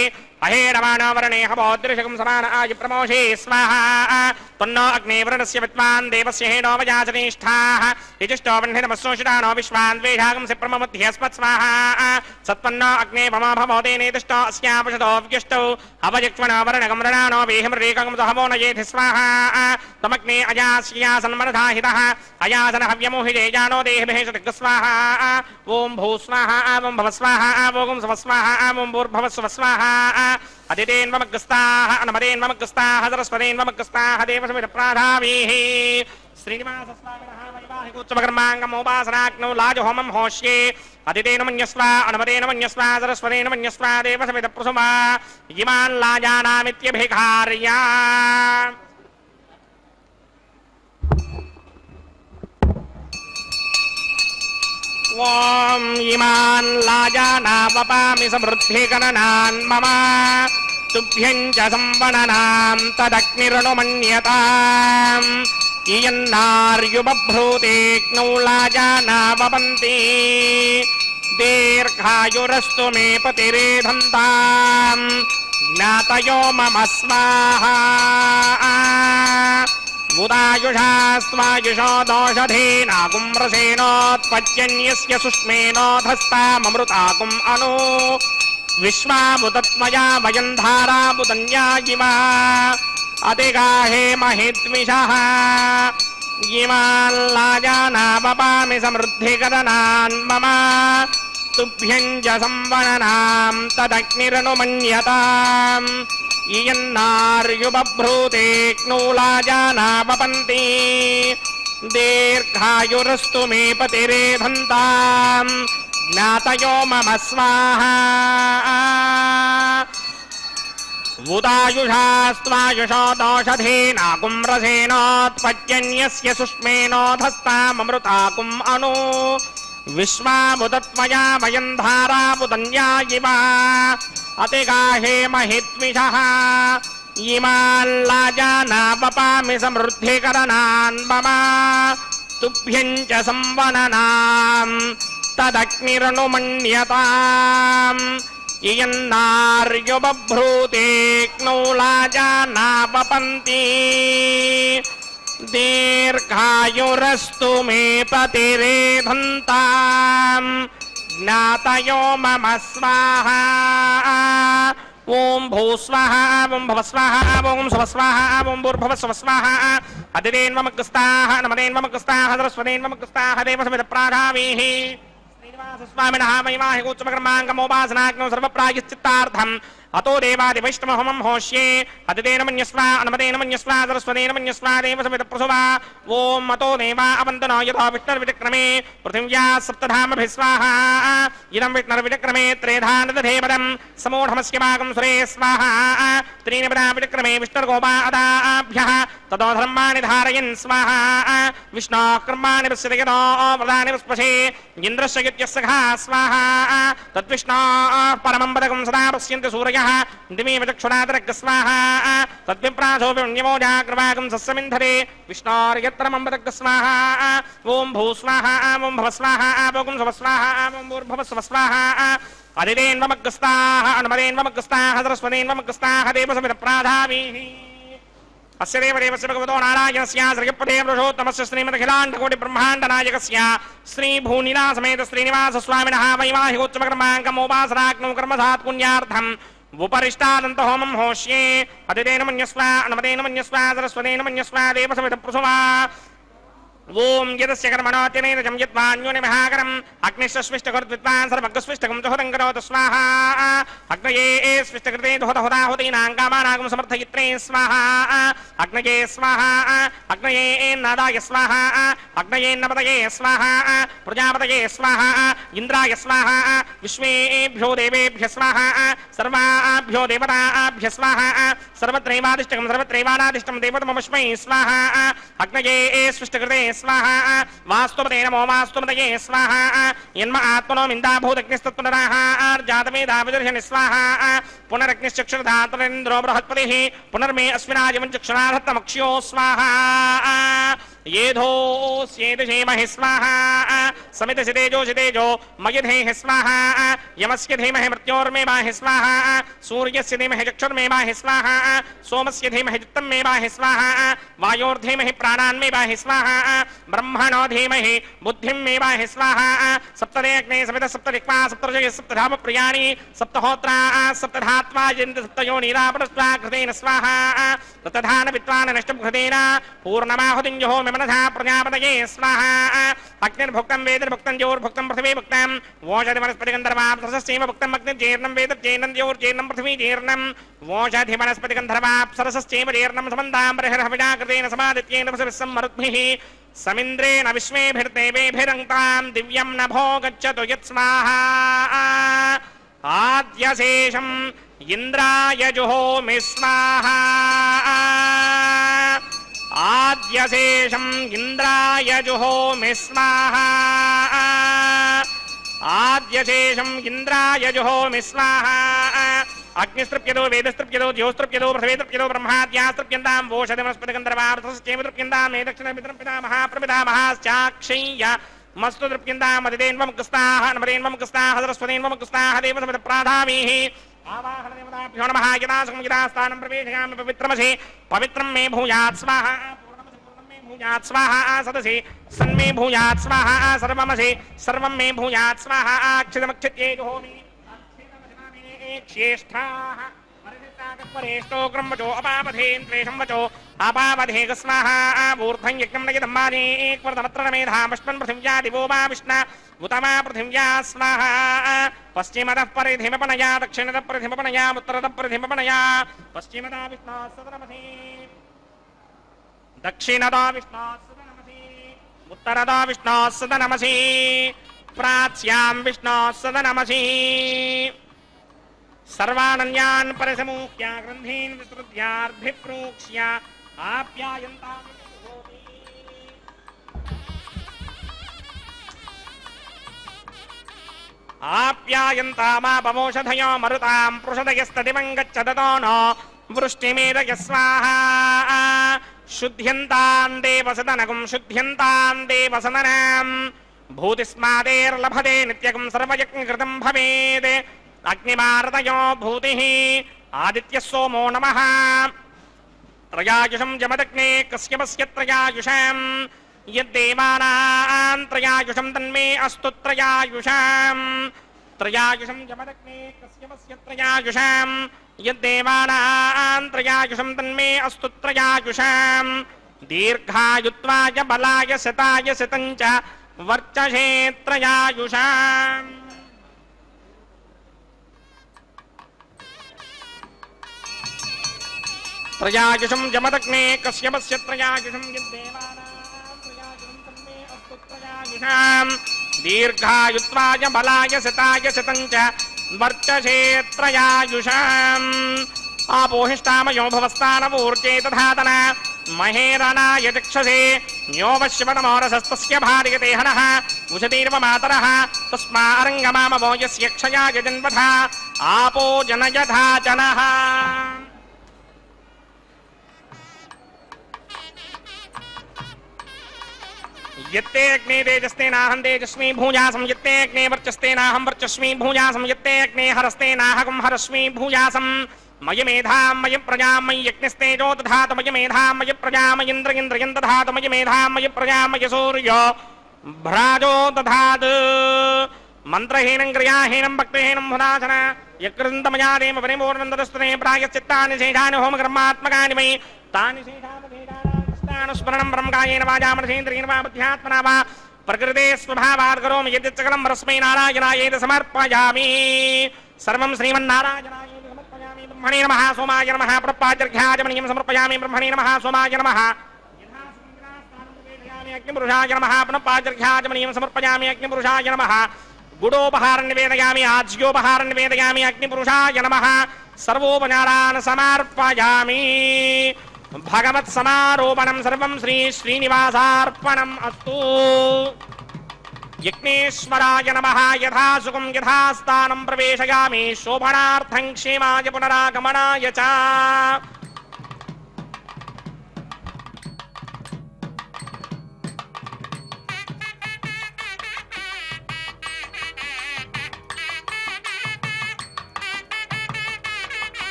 అహేరమాణో వరణే హవోదృశకం సమాన ఆయ ప్రమోషే స్వాహా తన్నో అగ్నే వరుణస్య విద్వాన్ దేవస్య హేనో వజాసనిష్ఠాః యజిష్టో వహ్నినమస్సోషితానో విశ్వాన్ ద్వేషాగంసి ప్రమమధ్యస్మత్ స్వాహా సత్పన్నో అగ్నే భమో భమోదేనేతిష్టో అస్యాపశతో వ్యుష్టౌ అవయక్ష్మణో వరణగం రణానో వేహిమృరేకం సహవో నయేతి స్వాహా తమగ్నే అజాస్యాసన్మనధాహితః అయాసన హవ్యమోహిజే జానో దేహిభిషతిక్ స్వాహా ఓం భూ స్వాహా ఓం భవ స్వాహా ఓం స్వ స్వాహా ఓం భూర్భవ స్వ స్వాహా అదితేన్వమగ్రస్తాః అనమదేన్వమగ్రస్తాః సరస్వతేన్వమగ్రస్తాః దేవసమిత ప్రాధావీః శ్రీనివాస స్వామినః వైవాహికోత్సవకర్మాంగమోపాసనాగ్నౌ లాజహోమం హోష్యే అదితేన మన్యస్వ అనమదేన మన్యస్వ సరస్వతేన మన్యస్వ దేవసమిత ప్రసుమా ఇమాన్ లాజానామిత్యభిఘార్యా ఓం ఇమాన్ లాజానావపామి సమృద్ధిగణనాన్ మమ తుభ్యం చ సంవననాం తదగ్నిరణుమన్యతాం ఇయన్నార్యుబభ్రూతేగ్నౌ లాజానావపంతి దీర్ఘాయురస్తు మే పతిరేధంతాం జ్ఞాతయో మమ స్వాహా ఉదాయుషాస్వాయుషో దోషధేనాగుం రసేనోత్పద్యన్యస్య సుష్మేనోధస్తామమృతాగుం అను విశ్వాముతత్మయా వయం ధారాముదన్యాయిమా అతిగాహే మహిద్విషః ఇమాన్ లాజానావపామి సమృద్ధిగదనాన్ మమ తుభ్యం చ సంవననాం తదగ్నిరనుమన్యతాం ఇయన్నార్యుబభ్రూతేగ్నౌ లాజానావపంతి దీర్ఘాయురస్తు మే పతిరేధంతాం జ్ఞాతయో మమ స్వాహా ఉదాయుషాస్వాయుషో దోషధేనాగుం రసేనోత్పద్యన్యస్య సుష్మేనోధస్తామమృతాగుం అను విశ్వాముదత్మయా వయం ధారాముదన్యాయిమా అతిగాహే మహిద్విషః ఇమాన్ లాజానావపామి సమృద్ధికరణాన్ మమ తుభ్యం చ సంవననాం తదగ్నిరనుమన్యతాం ఇయన్నార్యుబభ్రూతేగ్నౌ లాజానావపంతి దీర్ఘాయురస్తు మే పతిరేధంతాం జ్ఞాతయో మమ స్వాహా ఓం భూ స్వాహా ఓం భవ స్వాహా ఓం స్వ స్వాహా ఓం భూర్భవ స్వ స్వాహా అదితేన్వమగ్రస్తాః నమదేన్వమగ్రస్తాః సరస్వతేన్వమగ్రస్తాః దేవసమిత ప్రాధావీః శ్రీనివాస స్వామినః వైవాహికోత్సవకర్మాంగమోపాసనాగ్నౌ సర్వప్రాయశ్చిత్తార్థం అతో దేవాది వైష్ణవహోమం హోష్యే అదితేన మన్యస్వ అనమదేన మన్యస్వ సరస్వతేన మన్యస్వ దేవసమిత ప్రసువా ఓం అతో దేవా అవంతనో యథా విష్ణుర్విచక్రమే పృథివ్యా సప్తధామభిస్వాహా ఇదం విష్ణుర్విచక్రమే త్రేధానదధేపదం సమూఢమస్య భాగం సురే స్వాహా త్రీణి పదా విచక్రమే విష్ణుర్గోపాదాభ్యః తతో ధర్మాణి ధారయన్ స్వాహా విష్ణోః కర్మాణి పశ్యతయతో వ్రతాని పుష్పశే ఇంద్రస్య యుత్యస్సఖా స్వాహా తద్విష్ణోః పరమం పదకం సదా పశ్యంతి సూరయ దిమేవ చక్షురాదరగ్ స్వాహా తద్విప్రాసో విణ్యమోజాగ్రవాగం సస్యమింధరే విష్ణోర్యత్ర మంబదగ్ స్వాహా ఓం భూ స్వాహా ఓం భవ స్వాహా ఓం స్వ స్వాహా ఓం భూర్భవ స్వ స్వాహా అదితేన్వమగ్రస్తాః అనమదేన్వమగ్రస్తాః సరస్వతేన్వమగ్రస్తాః దేవసమిత ప్రాధావీః अस्य देवदेवस्य भगवतो नारायणस्य श्रीपदे पुरुषोत्तमस्य श्रीमदखिलाण्डकोटिब्रह्माण्डनायकस्य श्रीभूनिलासमेत श्रीनिवासस्वामिनः वैवाहिकोत्सवकर्माङ्गमोपासनाग्नौ कर्मसात् पुण्यार्थम् उपरिष्टादन्त होमं होष्ये अदितेन मन्यस्व अनुमतेन मन्यस्व सरस्वतेन मन्यस्व देवसमितप्रसुमा ओम यदस्य कर्मणोऽत्यनेन जं यद्वान्योनिमहाकरम् अग्निश्चस्विष्टकृद्विद्वान् सर्वज्ञस्विष्टकं जुहुतं करोतु स्वाहा अग्नये स्विष्टकृते जुहुतहुताहुतीनां कामानागं समर्थयित्रे स्वाहा अग्नये स्वाहा अग्नये नादाय स्वाहा अग्नये नपतये स्वाहा प्रजापतये स्वाहा इन्द्राय स्वाहा विश्वेभ्यो देवेभ्यः स्वाहा सर्वाभ्यो देवताभ्यः स्वाहा सर्वत्रैवादिष्टकं सर्वत्रैवानादिष्टं देवतमस्मै स्वाहा अग्नये स्विष्टकृते स्वाहा वास्तुपते नमो वास्तुपतये स्वाहा यन्म आत्मनो मिन्दाभूतग्निस्तत्पुनराः आर्जातमेधाविदर्शनि स्वाहा पुनरग्निश्चक्षुर्धातुरेन्द्रो बृहस्पतिः पुनर्मे अस्मिनाजीवन् चक्षुराधत्तमक्ष्यो स्वाहा येधोस्येदशेमहि स्वाहा समितसितेजो मयधेः स्वाहा यमस्य धीमहि मृत्योर्मे माहि स्वाहा सूर्यस्य धीमहि चक्षुर्मे माहि स्वाहा सोमस्य धीमहि चित्तं मे माहि स्वाहा वायोर्धीमहि प्राणान्मे माहि स्वाहा ब्रह्मणो धीमहि बुद्धिं मे माहि स्वाहा सप्तदे अग्ने समित सप्तदिक्वा सप्तर्षयः सप्तधाम प्रियाणि सप्तहोत्रा सप्तधात्वा यन्ति सप्तयोनिरापणस्वा कृतेन स्वाहा ततधान विद्वान् नष्टं कृतेन पूर्णमाहुतिं जुहोमि मनसा प्रजापतये स्वाहा अग्निर्भुक्तं वेदिर्भुक्तं ज्योर्भुक्तं पृथिवी भुक्तं वोषधि वनस्पतिगन्धर्वाप्सरसस्यैव भुक्तं अग्निर्जीर्णं वेदर्जीर्णं ज्योर्जीर्णं पृथिवी जीर्णं वोषधि वनस्पतिगन्धर्वाप्सरसस्यैव जीर्णं समन्तां बृहर्हविजा कृतेन समादित्येन वसुभिस्सम्मरुद्भिः समिन्द्रेण विश्वेभिर्देवेभिरङ्क्तां दिव्यं नभो गच्छतु यत्स्वाहा आद्यशेषम् इन्द्राय जुहोमि स्वाहा आद्यशेषम् इन्द्राय जुहोमि स्वाहा आद्यशेषम् इन्द्राय जुहोमि स्वाहा अग्निस्तृप्यदो वेदस्तृप्यदो ज्योस्तृप्यदो पृथिवीतृप्यदो ब्रह्माद्यास्तृप्यन्तां वोषधिवनस्पतिगन्धर्वार्थश्चेम मे दक्षिणपितरं पितामहाप्रपितामहाश्चाक्षय्य मस्तु तृप्यन्तां मदिदेन्वमुक्ताः नमदेन्वमुक्ताः सरस्वतेन्वमुक्ताः देवसमितप्राधामीः आवाहनदेवताभ्यो नमः यदासं यदास्थानं प्रवेशयामि पवित्रमसि पवित्रं मे भूयात् स्वाहा पूर्णं मे भूयात् स्वाहा सदसि सन्मे भूयात् स्वाहा सर्वमसि सर्वं मे भूयात् स्वाहा अक्षितमक्षित्ये जुहोमि श्रेष्ठाः परेष्टोग्रं वचो अपावधेन्द्वेषं वचो अपावधेग स्वाहा ऊर्ध्वं यज्ञं नयदम्बाने एकवर्धमत्र मेधामश्वन् पृथिव्या दिवो वा विष्णा उतमा पृथिव्या स्वाहा पश्चिमतः परिधिमपनया दक्षिणतः परिधिमपनया उत्तरतः परिधिमपनया पश्चिमतः विष्णोः सदनमसि दक्षिणतः विष्णोः सदनमसि उत्तरतः विष्णोः सदनमसि प्राच्यां विष्णोः सदनमसि सर्वानन्यान् परिसमुख्य ग्रन्थीन् विस्तृत्यार्भिप्रोक्ष्य आप्यायन्ताम् आप्यायन्तामापमोषधयो मरुतां पृषदयस्तदिवं गच्छदतो नो वृष्टिमेदय स्वाहा शुद्ध्यन्तां देवसदनगुं शुद्ध्यन्तां देवसदनां भूतिस्मादेर्लभते नित्यगुं सर्वयज्ञकृतं भवेत् अग्निमारतयो भूतिः आदित्यः सोमो नमः त्रयायुषं जमदग्ने कश्यपस्य त्रयायुषम् यद्देवानां त्रयायुषं तन्मे अस्तु त्रयायुषम् त्रयायुषं जमदग्ने कश्यपस्य त्रयायुषम् यद्देवानां त्रयायुषं तन्मे अस्तु त्रयायुषम् दीर्घायुत्वाय बलाय शताय शतञ्च वर्चसे त्रयायुषम् त्रयायुषं जमदग्ने कश्यपस्य त्रयायुषं यद्देवानां त्रयायुषं तन्मे अस्तु त्रयायुषम् दीर्घायुत्वाय बलाय शताय शतञ्च वर्चसे त्रयायुषम् आपोहिष्टामयो भवस्तानवूर्जे तथातन महेरनाय चक्षसे न्योपश्यपतमोरसस्तस्य भार्यते हनः उषतीर्वमातरः तस्मारङ्गमामवो यस्य क्षयाय जन्मथा आपो जनयथा जनः यत्ते अग्ने तेजस्तेनाहं तेजस्मी भूयासं यत्ते अग्ने वर्चस्तेनाहं वर्चस्मी भूयासं यत्ते अग्ने हरस्तेनाहं हरस्मी भूयासं मयि मेधां मयि प्रजां मयि यज्ञस्तेजो दधातु मयि मेधां मयि प्रजां मयि इन्द्रियं दधातु मयि मेधां मयि प्रजां मयि सूर्यो भ्राजो दधातु मंत्रहीनं क्रियाहीनं भक्तिहीनं हुदाचन यकृन्तमया देव परिपूर्णन्दस्तने प्रायश्चित्तानि शेषानि होमकर्मात्मकानि मयि तानि शेषानि स्मरणं ब्रह्मकायेन वाचा मनसेन्द्रियेण वा बुद्ध्यात्मना वा प्रकृते स्वभावात् करोमि यद् सकलं परस्मै नारायणायेति समर्पयामि सर्वं श्रीमन्नारायणायेति समर्पयामि ब्रह्मणे नमः सोमाय नमः प्रपाद्यर्घ्याजमनीयं समर्पयामि ब्रह्मणे नमः सोमाय नमः अग्निपुरुषाय नमः पुनपाद्यर्घ्याजमनीयं समर्पयामि अग्निपुरुषाय नमः गुडोपहारं निवेदयामि आज्योपहारं निवेदयामि अग्निपुरुषाय नमः सर्वोपचारान् समर्पयामि भगवत् समारोपणं सर्वं श्री श्रीनिवासार्पणम् अस्तु यज्ञेश्वराय नमः यथा सुखं यथा स्थानं प्रवेशयामि शोभनार्थं क्षेमाय पुनरागमनाय च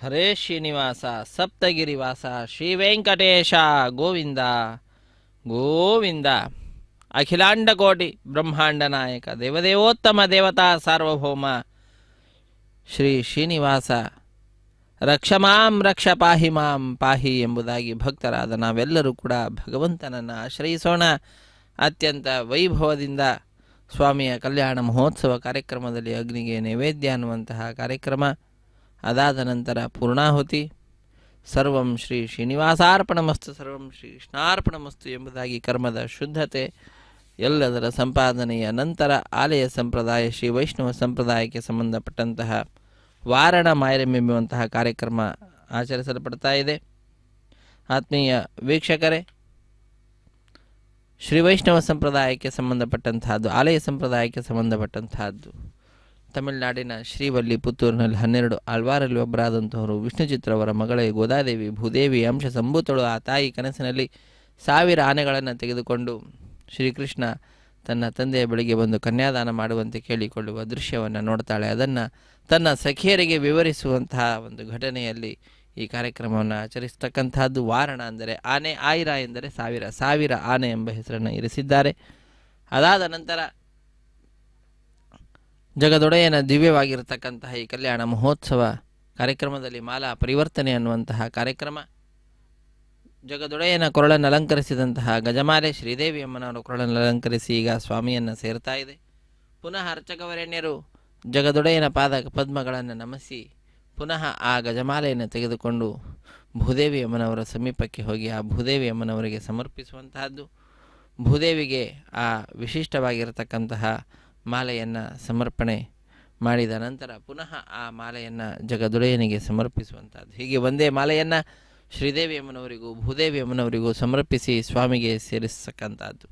ಹರೇ ಶ್ರೀನಿವಾಸ ಸಪ್ತಗಿರಿವಾಸ ಶ್ರೀ ವೆಂಕಟೇಶ ಗೋವಿಂದ ಗೋವಿಂದ. ಅಖಿಲಾಂಡ ಕೋಟಿ ಬ್ರಹ್ಮಾಂಡ ನಾಯಕ ದೇವದೇವೋತ್ತಮ ದೇವತಾ ಸಾರ್ವಭೌಮ ಶ್ರೀ ಶ್ರೀನಿವಾಸ ರಕ್ಷಮಾಂ ರಕ್ಷ ಪಾಹಿ ಮಾಂ ಪಾಹಿ ಎಂಬುದಾಗಿ ಭಕ್ತರಾದ ನಾವೆಲ್ಲರೂ ಕೂಡ ಭಗವಂತನನ್ನು ಆಶ್ರಯಿಸೋಣ. ಅತ್ಯಂತ ವೈಭವದಿಂದ ಸ್ವಾಮಿಯ ಕಲ್ಯಾಣ ಮಹೋತ್ಸವ ಕಾರ್ಯಕ್ರಮದಲ್ಲಿ ಅಗ್ನಿಗೆ ನೈವೇದ್ಯ ಅನ್ನುವಂತಹ ಕಾರ್ಯಕ್ರಮ, ಅದಾದ ನಂತರ ಪೂರ್ಣಾಹುತಿ, ಸರ್ವಂ ಶ್ರೀ ಶ್ರೀನಿವಾಸಾರ್ಪಣಮಸ್ತು ಸರ್ವಂ ಶ್ರೀ ಕೃಷ್ಣಾರ್ಪಣಮಸ್ತು ಎಂಬುದಾಗಿ ಕರ್ಮದ ಶುದ್ಧತೆ ಎಲ್ಲದರ ಸಂಪಾದನೆಯ ನಂತರ ಆಲಯ ಸಂಪ್ರದಾಯ ಶ್ರೀ ವೈಷ್ಣವ ಸಂಪ್ರದಾಯಕ್ಕೆ ಸಂಬಂಧಪಟ್ಟಂತಹ ವಾರಣ ಮಾಯರಮೆಂಬುವಂತಹ ಕಾರ್ಯಕ್ರಮ ಆಚರಿಸಲ್ಪಡ್ತಾ ಇದೆ. ಆತ್ಮೀಯ ವೀಕ್ಷಕರೇ, ಶ್ರೀ ವೈಷ್ಣವ ಸಂಪ್ರದಾಯಕ್ಕೆ ಸಂಬಂಧಪಟ್ಟಂತಹದ್ದು, ಆಲಯ ಸಂಪ್ರದಾಯಕ್ಕೆ ಸಂಬಂಧಪಟ್ಟಂತಹದ್ದು ತಮಿಳುನಾಡಿನ ಶ್ರೀವಲ್ಲಿ ಪುತ್ತೂರಿನಲ್ಲಿ 12 ಆಳ್ವಾರಲ್ಲಿ ಒಬ್ಬರಾದಂಥವರು ವಿಷ್ಣುಚಿತ್ರವರ ಮಗಳೇ ಗೋದಾದೇವಿ ಭೂದೇವಿ ಅಂಶ ಸಂಭೂತಳು. ಆ ತಾಯಿ ಕನಸಿನಲ್ಲಿ 1000 ಆನೆಗಳನ್ನು ತೆಗೆದುಕೊಂಡು ಶ್ರೀಕೃಷ್ಣ ತನ್ನ ತಂದೆಯ ಬಳಿಗೆ ಬಂದು ಕನ್ಯಾದಾನ ಮಾಡುವಂತೆ ಕೇಳಿಕೊಳ್ಳುವ ದೃಶ್ಯವನ್ನು ನೋಡ್ತಾಳೆ. ಅದನ್ನು ತನ್ನ ಸಖಿಯರಿಗೆ ವಿವರಿಸುವಂತಹ ಒಂದು ಘಟನೆಯಲ್ಲಿ ಈ ಕಾರ್ಯಕ್ರಮವನ್ನು ಆಚರಿಸ್ತಕ್ಕಂತಹದ್ದು. ವಾರಣ ಅಂದರೆ ಆನೆ, ಆಯಿರ ಎಂದರೆ 1000 ಆನೆ ಎಂಬ ಹೆಸರನ್ನು ಇರಿಸಿದ್ದಾರೆ. ಅದಾದ ನಂತರ ಜಗದೊಡೆಯನ ದಿವ್ಯವಾಗಿರತಕ್ಕಂತಹ ಈ ಕಲ್ಯಾಣ ಮಹೋತ್ಸವ ಕಾರ್ಯಕ್ರಮದಲ್ಲಿ ಮಾಲಾ ಪರಿವರ್ತನೆ ಅನ್ನುವಂತಹ ಕಾರ್ಯಕ್ರಮ, ಜಗದೊಡೆಯನ ಕೊರಳನ್ನು ಅಲಂಕರಿಸಿದಂತಹ ಗಜಮಾಲೆ ಶ್ರೀದೇವಿ ಅಮ್ಮನವರ ಕೊರಳನ್ನು ಅಲಂಕರಿಸಿ ಈಗ ಸ್ವಾಮಿಯನ್ನು ಸೇರ್ತಾ ಇದೆ. ಪುನಃ ಅರ್ಚಕವರೇಣ್ಯರು ಜಗದೊಡೆಯನ ಪಾದ ಪದ್ಮಗಳನ್ನು ನಮಿಸಿ ಪುನಃ ಆ ಗಜಮಾಲೆಯನ್ನು ತೆಗೆದುಕೊಂಡು ಭೂದೇವಿ ಅಮ್ಮನವರ ಸಮೀಪಕ್ಕೆ ಹೋಗಿ ಆ ಭೂದೇವಿ ಅಮ್ಮನವರಿಗೆ ಸಮರ್ಪಿಸುವಂತಹದ್ದು. ಭೂದೇವಿಗೆ ಆ ವಿಶಿಷ್ಟವಾಗಿರತಕ್ಕಂತಹ ಮಾಲೆಯನ್ನು ಸಮರ್ಪಣೆ ಮಾಡಿದ ನಂತರ ಪುನಃ ಆ ಮಾಲೆಯನ್ನು ಜಗದೊಡೆಯನಿಗೆ ಸಮರ್ಪಿಸುವಂಥದ್ದು. ಹೀಗೆ ಒಂದೇ ಮಾಲೆಯನ್ನು ಶ್ರೀದೇವಿ ಅಮ್ಮನವರಿಗೂ ಭೂದೇವಿ ಅಮ್ಮನವರಿಗೂ ಸಮರ್ಪಿಸಿ ಸ್ವಾಮಿಗೆ ಸೇರಿಸತಕ್ಕಂಥದ್ದು.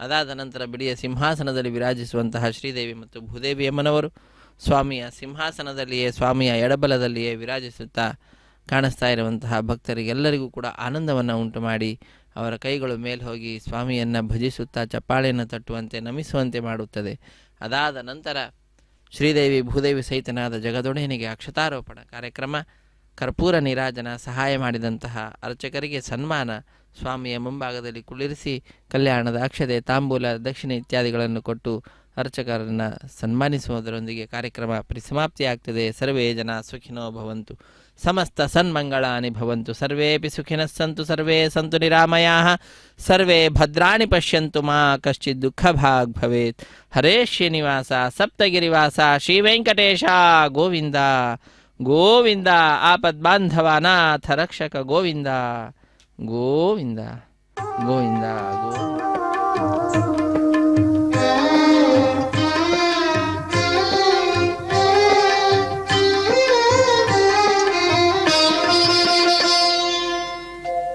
ಅದಾದ ನಂತರ ಬಿಡಿಯ ಸಿಂಹಾಸನದಲ್ಲಿ ವಿರಾಜಿಸುವಂತಹ ಶ್ರೀದೇವಿ ಮತ್ತು ಭೂದೇವಿ ಅಮ್ಮನವರು ಸ್ವಾಮಿಯ ಸಿಂಹಾಸನದಲ್ಲಿಯೇ ಸ್ವಾಮಿಯ ಎಡಬಲದಲ್ಲಿಯೇ ವಿರಾಜಿಸುತ್ತಾ ಕಾಣಿಸ್ತಾ ಇರುವಂತಹ ಭಕ್ತರಿಗೆಲ್ಲರಿಗೂ ಕೂಡ ಆನಂದವನ್ನು ಉಂಟು ಮಾಡಿ ಅವರ ಕೈಗಳು ಮೇಲೆ ಹೋಗಿ ಸ್ವಾಮಿಯನ್ನು ಭಜಿಸುತ್ತಾ ಚಪ್ಪಾಳೆಯನ್ನು ತಟ್ಟುವಂತೆ ನಮಿಸುವಂತೆ ಮಾಡುತ್ತದೆ. ಅದಾದ ನಂತರ ಶ್ರೀದೇವಿ ಭೂದೇವಿ ಸಹಿತನಾದ ಜಗದೊಡೆಯನಿಗೆ ಅಕ್ಷತಾರೋಪಣ ಕಾರ್ಯಕ್ರಮ, ಕರ್ಪೂರ ನೀರಾಜನ, ಸಹಾಯ ಮಾಡಿದಂತಹ ಅರ್ಚಕರಿಗೆ ಸನ್ಮಾನ, ಸ್ವಾಮಿಯ ಮುಂಭಾಗದಲ್ಲಿ ಕುಳ್ಳಿರಿಸಿ ಕಲ್ಯಾಣದ ಅಕ್ಷತೆ, ತಾಂಬೂಲ, ದಕ್ಷಿಣೆ ಇತ್ಯಾದಿಗಳನ್ನು ಕೊಟ್ಟು ಅರ್ಚಕರನ್ನು ಸನ್ಮಾನಿಸುವುದರೊಂದಿಗೆ ಕಾರ್ಯಕ್ರಮ ಪರಿಸಮಾಪ್ತಿಯಾಗ್ತದೆ. ಸರ್ವೇ ಜನ ಸುಖಿನೋ ಭವಂತು, ಸಮಸ್ತ ಸನ್ಮಂಗಳಾನಿ ಭವಂತು, ಸರ್ವೇಪಿ ಸುಖಿನಃ ಸಂತು, ಸರ್ವೇ ಸಂತು ನಿರಾಮಯಾಃ, ಸರ್ವೇ ಭದ್ರಾಣಿ ಪಶ್ಯಂತು, ಮಾ ಕಶ್ಚಿತ್ ದುಃಖ ಭಾಗ್ ಭವೇತ್. ಹರೇ ಶ್ರೀನಿವಾಸ ಸಪ್ತಗಿರಿವಾಸ ಶ್ರೀ ವೆಂಕಟೇಶ ಗೋವಿಂದ ಗೋವಿಂದ. ಆಪದ್ಬಾಂಧವ ನಾಥ ರಕ್ಷಕ ಗೋವಿಂದ ಗೋವಿಂದ ಗೋವಿಂದ ಗೋವಿಂದ.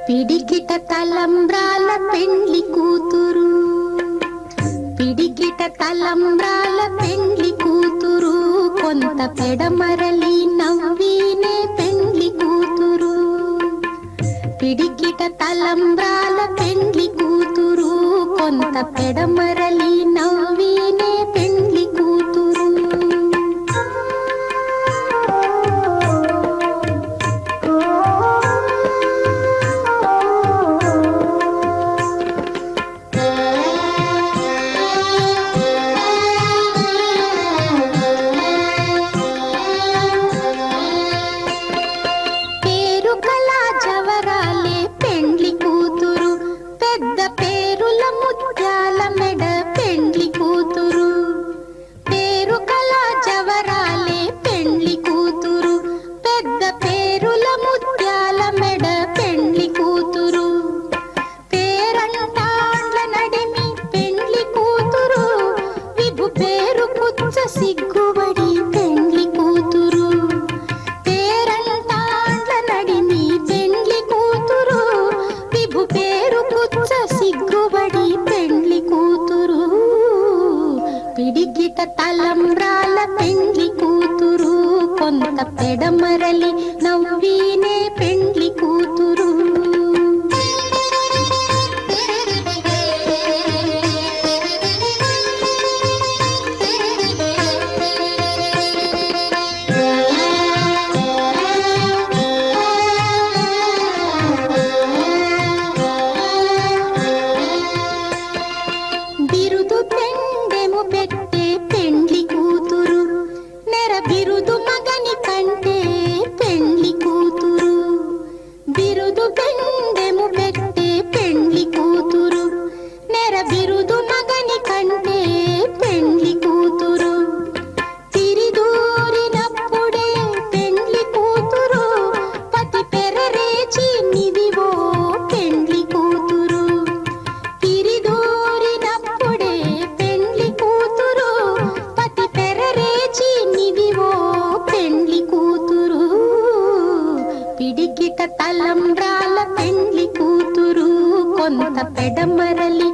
పిడికిట తలంబ్రాల పెండ్లి కూతురు పిడికిట తలంబ్రాల పెండ్లి కూతురు కొంత పెడమరలి నవ్వీనే పెండ్లి కూతురు పిడికిట తలంబ్రాల పెండ్లి కూతురు కొంత పెడమరలి నవ్వీనే పెండ్లి కూతురు సిగ్గుబడి పెండ్లి కూతురు పేరంటాండ్ల నడిమి పెండ్లి కూతురు విభు పేరు కుచ్చ సిగ్గుబడి పెండ్లి కూతురు పిడికిట తలంబ్రాల పెండ్లి కూతురు కొంత పెడమరలి నవ్వీనే పెండ్లి కూతురు తలంబ్రాల పెండ్లి కూతురు కొంత పెడమరలి